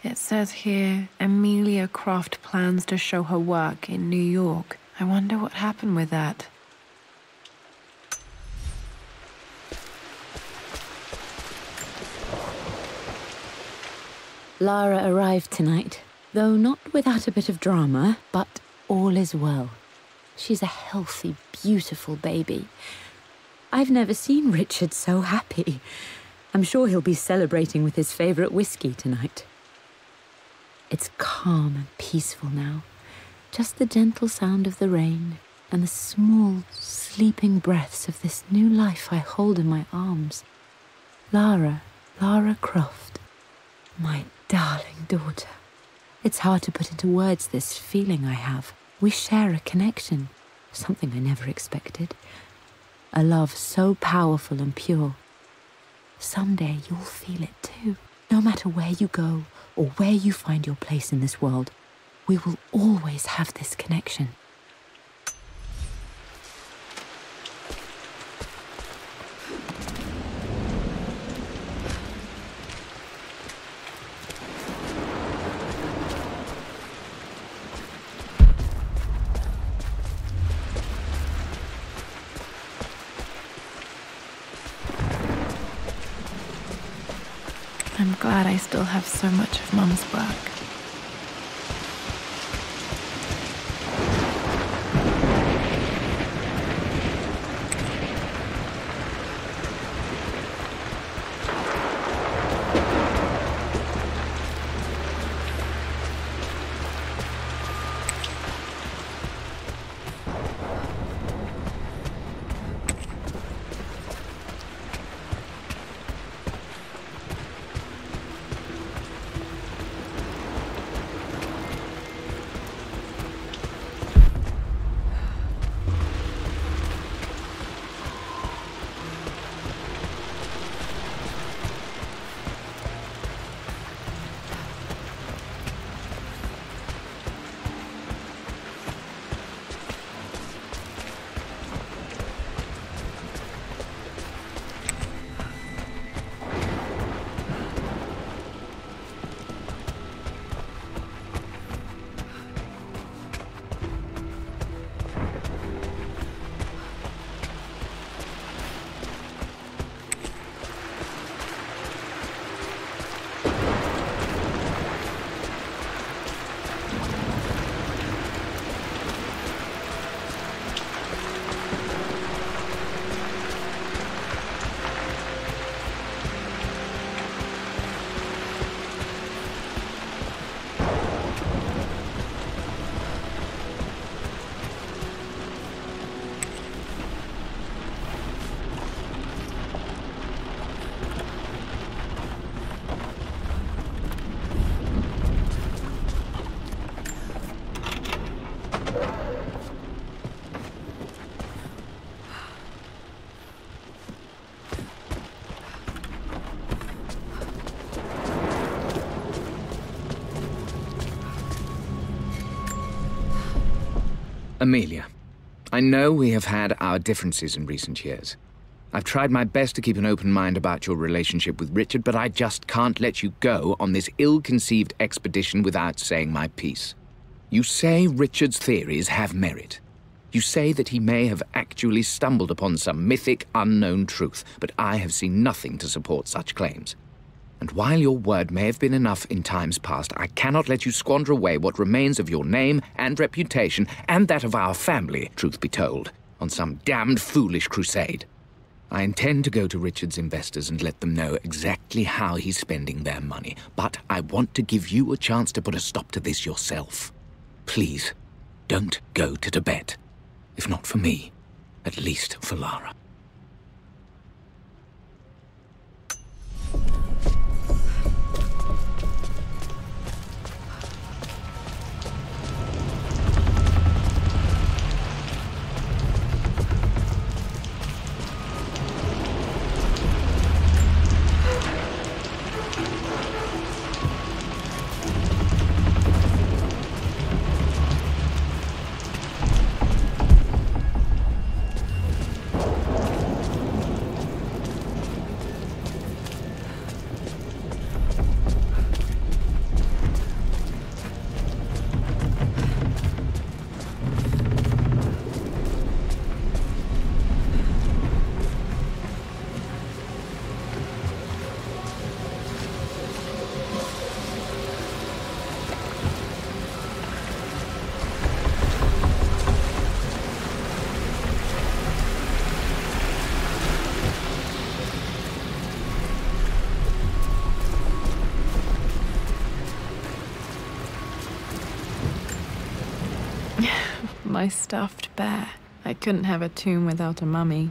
It says here, Amelia Croft plans to show her work in New York. I wonder what happened with that. Lara arrived tonight, though not without a bit of drama, but all is well. She's a healthy, beautiful baby. I've never seen Richard so happy. I'm sure he'll be celebrating with his favourite whiskey tonight. It's calm and peaceful now. Just the gentle sound of the rain and the small, sleeping breaths of this new life I hold in my arms. Lara Croft, my darling daughter. It's hard to put into words this feeling I have. We share a connection, something I never expected. A love so powerful and pure. Someday you'll feel it too. No matter where you go or where you find your place in this world, we will always have this connection. I'm glad I still have so much of Mum's work. Amelia, I know we have had our differences in recent years. I've tried my best to keep an open mind about your relationship with Richard, but I just can't let you go on this ill-conceived expedition without saying my piece. You say Richard's theories have merit. You say that he may have actually stumbled upon some mythic, unknown truth, but I have seen nothing to support such claims. And while your word may have been enough in times past, I cannot let you squander away what remains of your name and reputation, and that of our family, truth be told, on some damned foolish crusade. I intend to go to Richard's investors and let them know exactly how he's spending their money, but I want to give you a chance to put a stop to this yourself. Please, don't go to Tibet. If not for me, at least for Lara. My stuffed bear. I couldn't have a tomb without a mummy.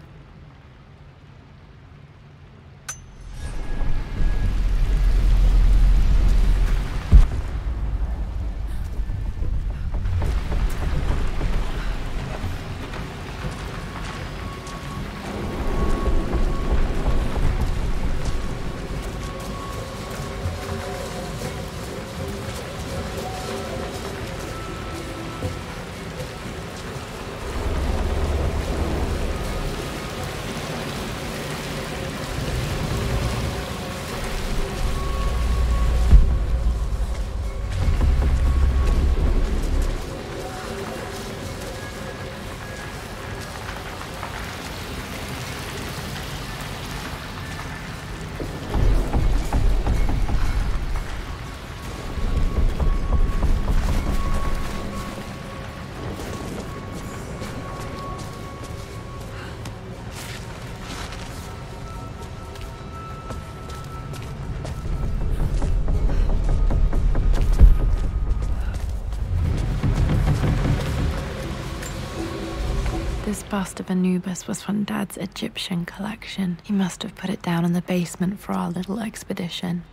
This bust of Anubis was from Dad's Egyptian collection. He must have put it down in the basement for our little expedition.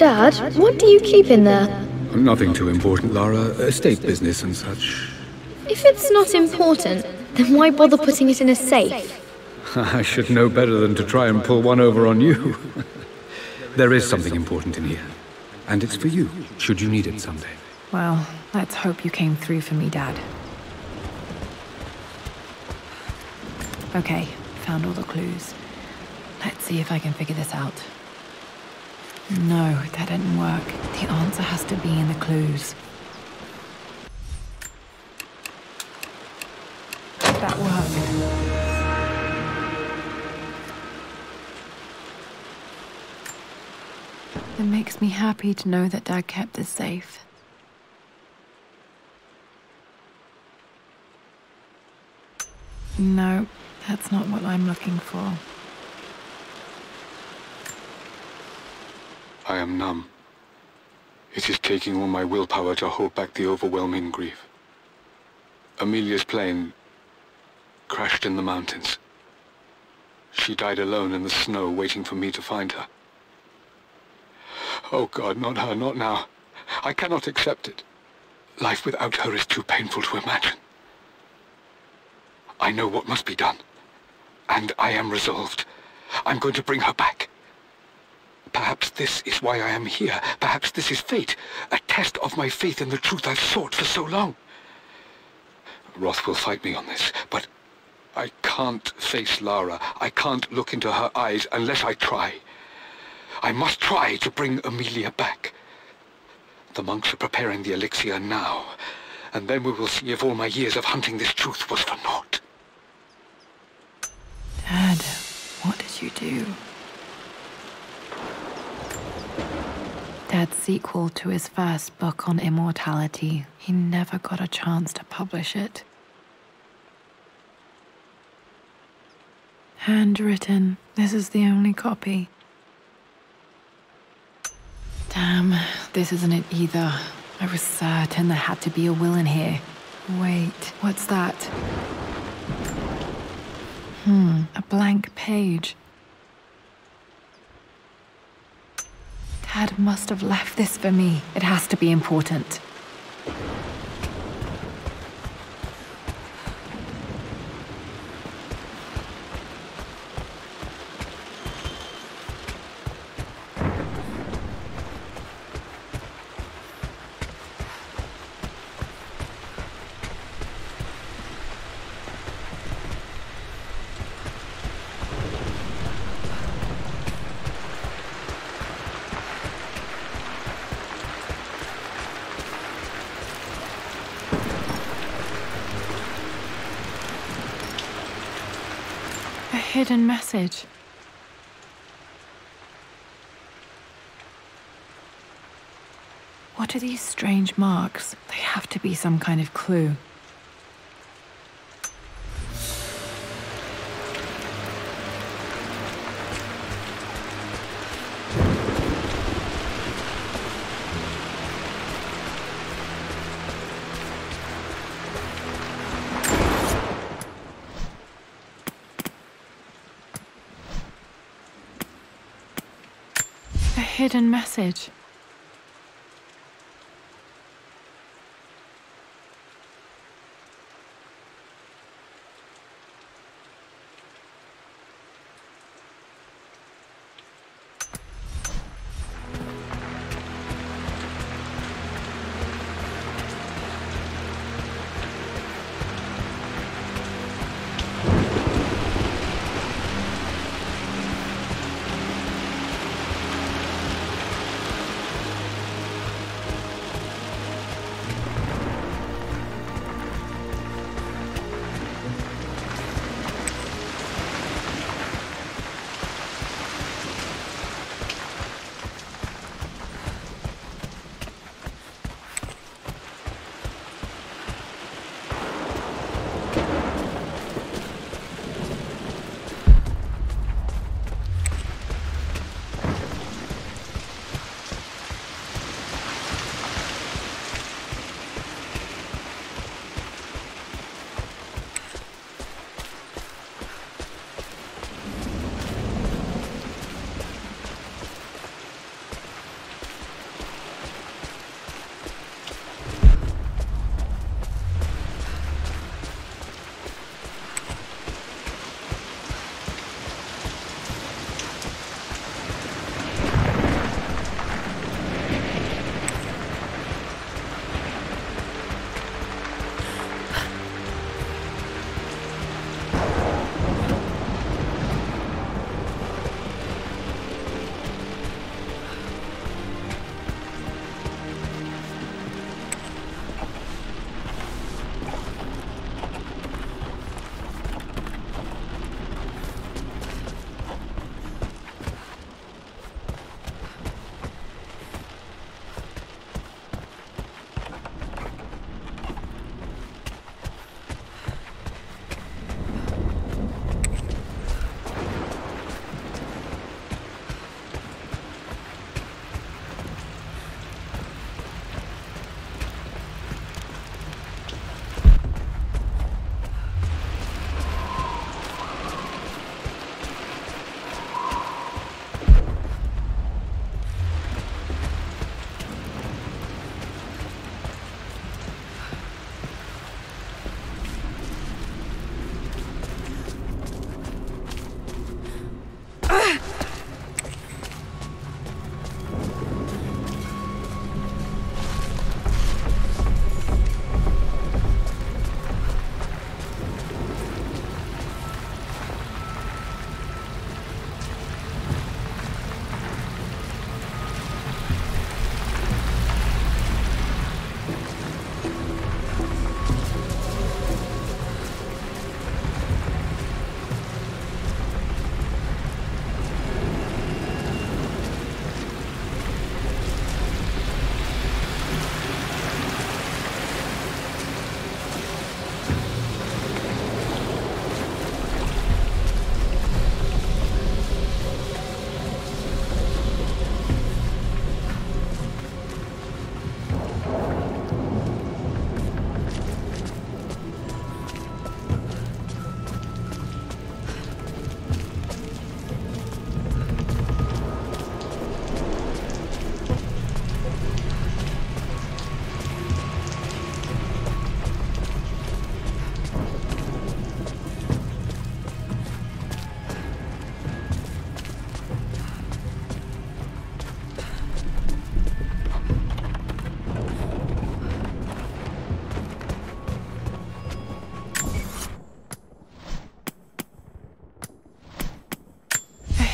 Dad, what do you keep in there? Nothing too important, Lara. Estate business and such. If it's not important, then why bother putting it in a safe? I should know better than to try and pull one over on you. There is something important in here. And it's for you, should you need it someday. Well, let's hope you came through for me, Dad. Okay, found all the clues. Let's see if I can figure this out. No, that didn't work. The answer has to be in the clues. That worked. It makes me happy to know that Dad kept this safe. No, that's not what I'm looking for. I am numb. It is taking all my willpower to hold back the overwhelming grief. Amelia's plane crashed in the mountains. She died alone in the snow, waiting for me to find her. Oh God, not her, not now. I cannot accept it. Life without her is too painful to imagine. I know what must be done, and I am resolved. I'm going to bring her back. Perhaps this is why I am here. Perhaps this is fate, a test of my faith in the truth I've sought for so long. Roth will fight me on this, but I can't face Lara. I can't look into her eyes unless I try. I must try to bring Amelia back. The monks are preparing the elixir now, and then we will see if all my years of hunting this truth was for naught. Dad, what did you do? Dad's sequel to his first book on immortality. He never got a chance to publish it. Handwritten. This is the only copy. Damn, this isn't it either. I was certain there had to be a will in here. Wait, what's that? A blank page. Dad must have left this for me. It has to be important. Hidden message. What are these strange marks? They have to be some kind of clue. Hidden message.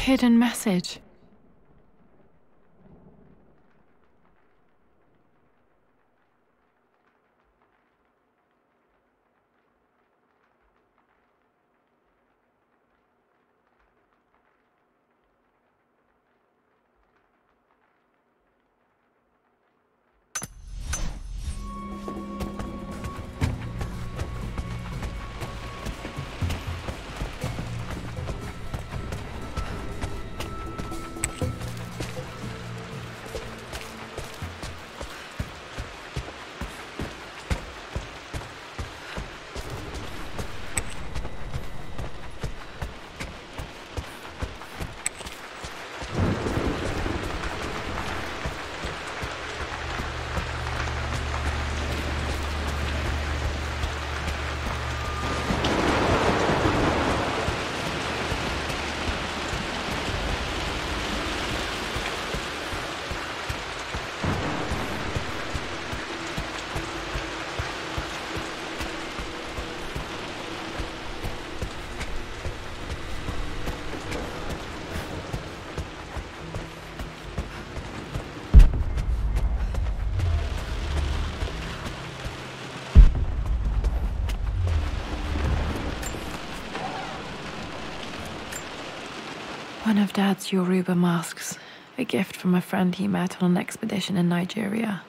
hidden message. One of Dad's Yoruba masks, a gift from a friend he met on an expedition in Nigeria.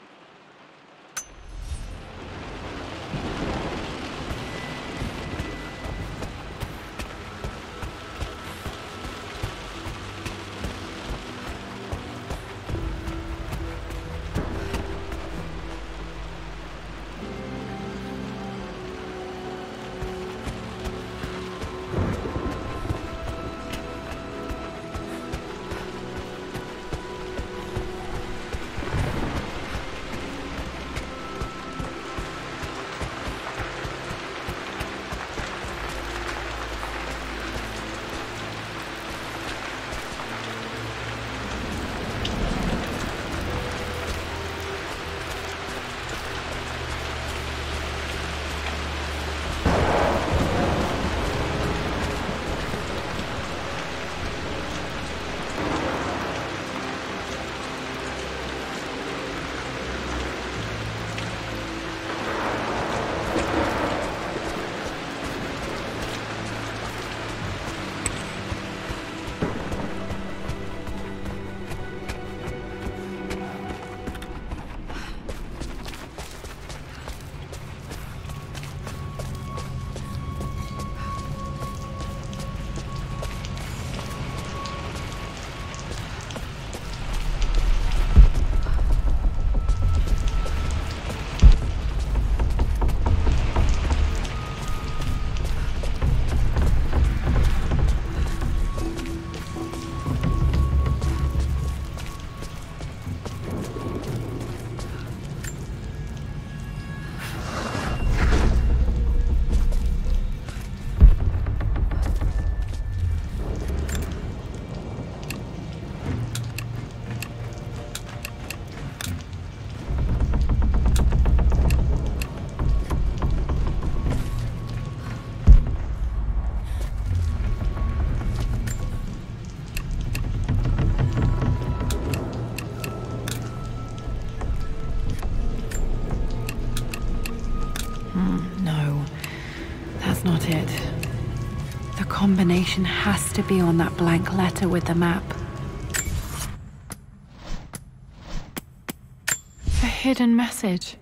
No, that's not it. The combination has to be on that blank letter with the map. A hidden message.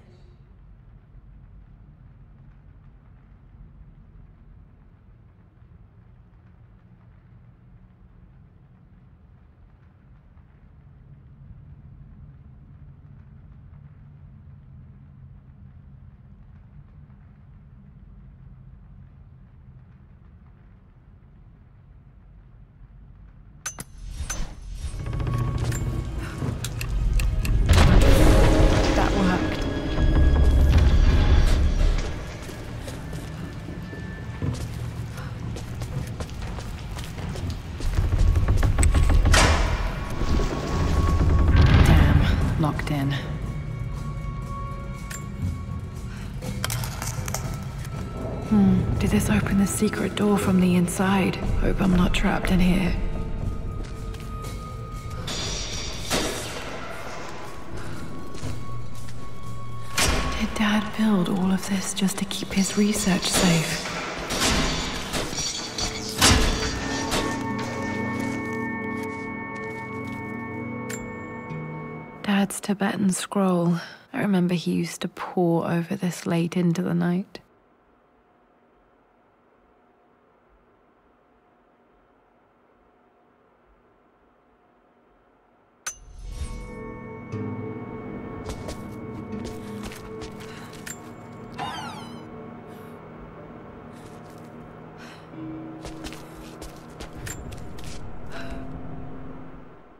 Locked in. Did this open the secret door from the inside? Hope I'm not trapped in here. build all of this just to keep his research safe? Dad's Tibetan scroll. I remember he used to pore over this late into the night.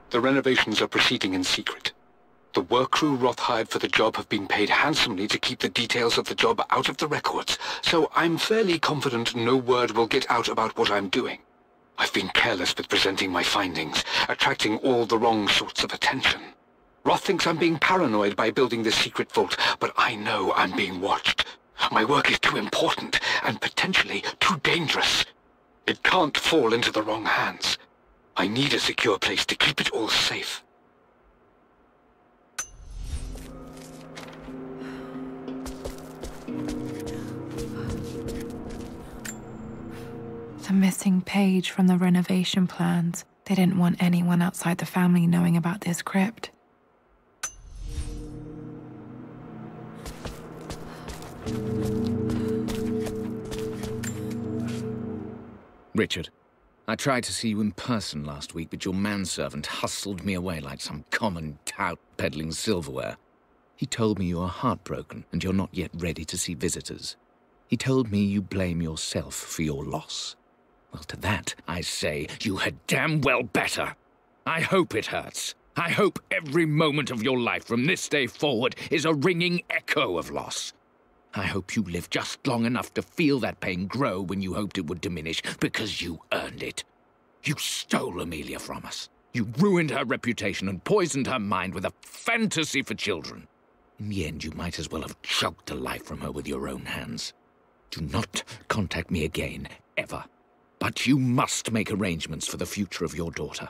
The renovations are proceeding in secret. The work crew Roth hired for the job have been paid handsomely to keep the details of the job out of the records, so I'm fairly confident no word will get out about what I'm doing. I've been careless with presenting my findings, attracting all the wrong sorts of attention. Roth thinks I'm being paranoid by building this secret vault, but I know I'm being watched. My work is too important, and potentially too dangerous. It can't fall into the wrong hands. I need a secure place to keep it all safe. The missing page from the renovation plans. They didn't want anyone outside the family knowing about this crypt. Richard, I tried to see you in person last week, but your manservant hustled me away like some common tout peddling silverware. He told me you are heartbroken and you're not yet ready to see visitors. He told me you blame yourself for your loss. Well, to that, I say you had damn well better. I hope it hurts. I hope every moment of your life from this day forward is a ringing echo of loss. I hope you live just long enough to feel that pain grow when you hoped it would diminish, because you earned it. You stole Amelia from us. You ruined her reputation and poisoned her mind with a fantasy for children. In the end, you might as well have choked the life from her with your own hands. Do not contact me again, ever. But you must make arrangements for the future of your daughter.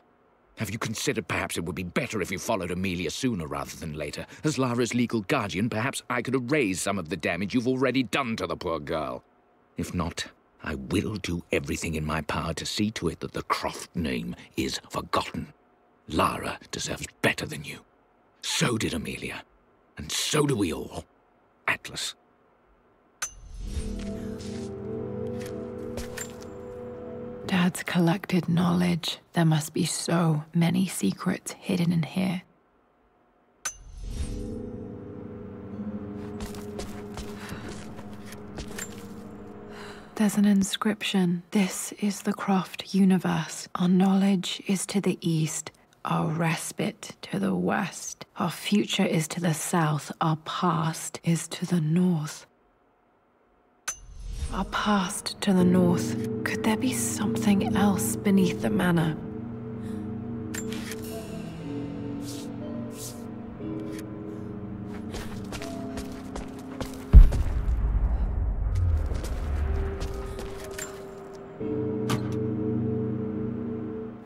Have you considered perhaps it would be better if you followed Amelia sooner rather than later? As Lara's legal guardian, perhaps I could erase some of the damage you've already done to the poor girl. If not, I will do everything in my power to see to it that the Croft name is forgotten. Lara deserves better than you. So did Amelia. And so do we all. Atlas. Dad's collected knowledge. There must be so many secrets hidden in here. There's an inscription. This is the Croft universe. Our knowledge is to the east, our respite to the west. Our future is to the south, our past is to the north. Our past to the north. Could there be something else beneath the manor?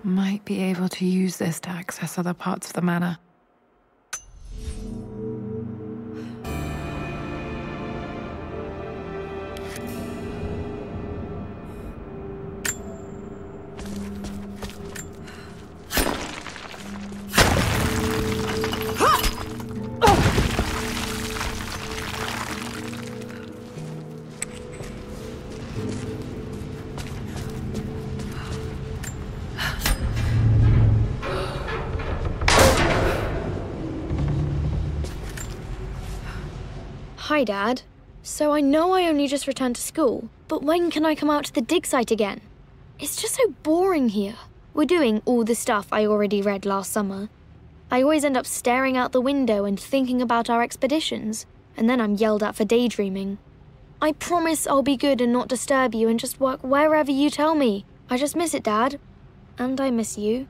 Might be able to use this to access other parts of the manor. Hi, Dad. So I know I only just returned to school, but when can I come out to the dig site again? It's just so boring here. We're doing all the stuff I already read last summer. I always end up staring out the window and thinking about our expeditions, and then I'm yelled at for daydreaming. I promise I'll be good and not disturb you and just work wherever you tell me. I just miss it, Dad. And I miss you.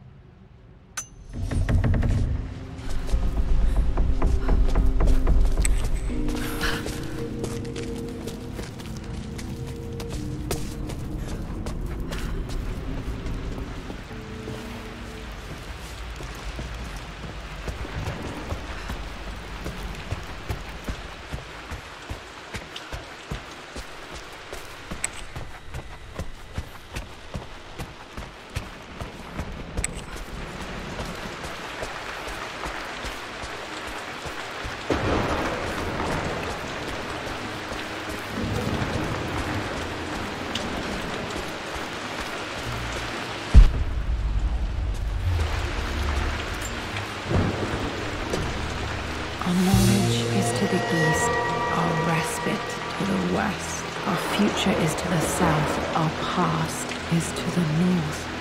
bit to the west. Our future is to the south. Our past is to the north.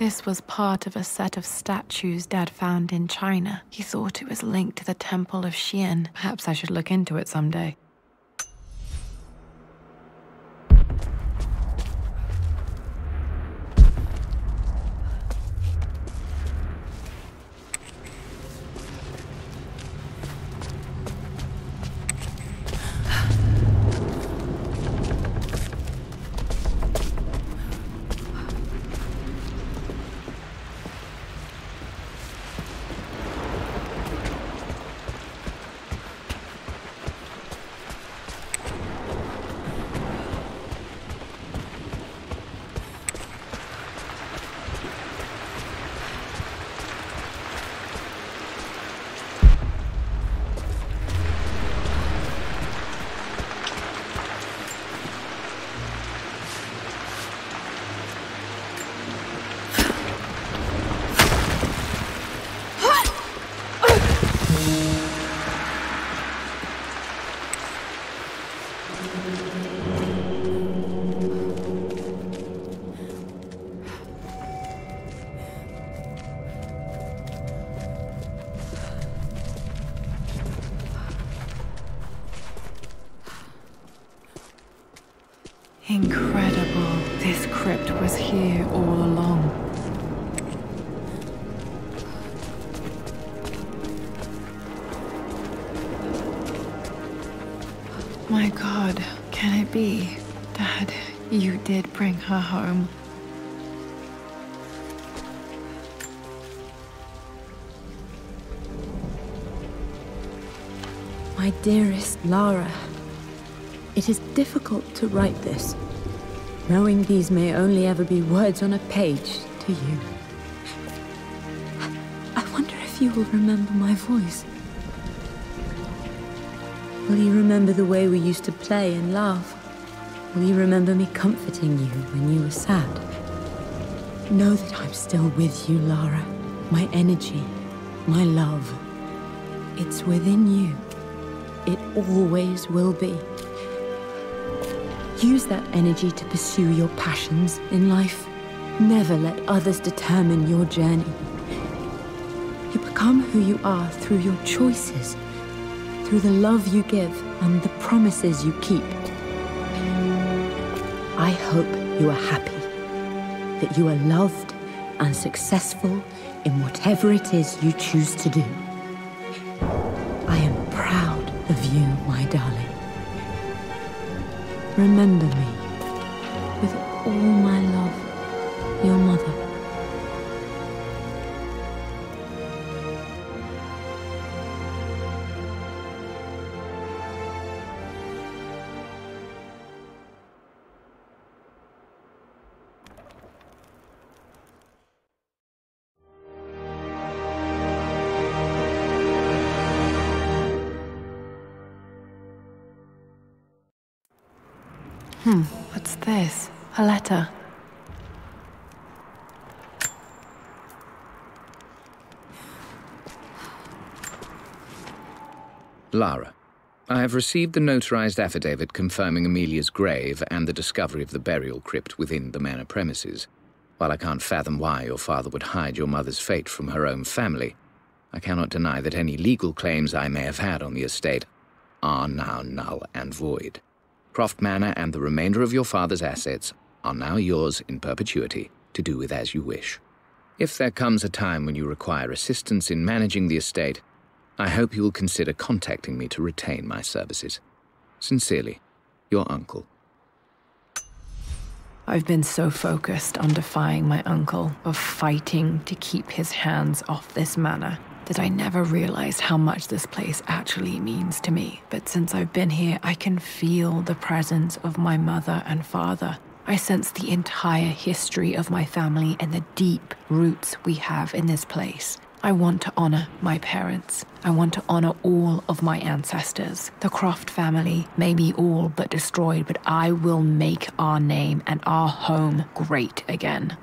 This was part of a set of statues Dad found in China. He thought it was linked to the Temple of Xian. Perhaps I should look into it someday. Incredible. This crypt was here all along. My God, can it be? Dad, you did bring her home. My dearest Lara, it is difficult to write this, knowing these may only ever be words on a page to you. I wonder if you will remember my voice. Will you remember the way we used to play and laugh? Will you remember me comforting you when you were sad? Know that I'm still with you, Lara. My energy, my love. It's within you. It always will be. Use that energy to pursue your passions in life. Never let others determine your journey. You become who you are through your choices, through the love you give and the promises you keep. I hope you are happy, that you are loved and successful in whatever it is you choose to do. I am proud of you, my darling. Remember me with all my love, your mother. What's this? A letter. Lara, I have received the notarized affidavit confirming Amelia's grave and the discovery of the burial crypt within the manor premises. While I can't fathom why your father would hide your mother's fate from her own family, I cannot deny that any legal claims I may have had on the estate are now null and void. Croft Manor and the remainder of your father's assets are now yours in perpetuity to do with as you wish. If there comes a time when you require assistance in managing the estate, I hope you will consider contacting me to retain my services. Sincerely, your uncle. I've been so focused on defying my uncle, of fighting to keep his hands off this manor, that I never realized how much this place actually means to me. But since I've been here, I can feel the presence of my mother and father. I sense the entire history of my family and the deep roots we have in this place. I want to honor my parents. I want to honor all of my ancestors. The Croft family may be all but destroyed, but I will make our name and our home great again.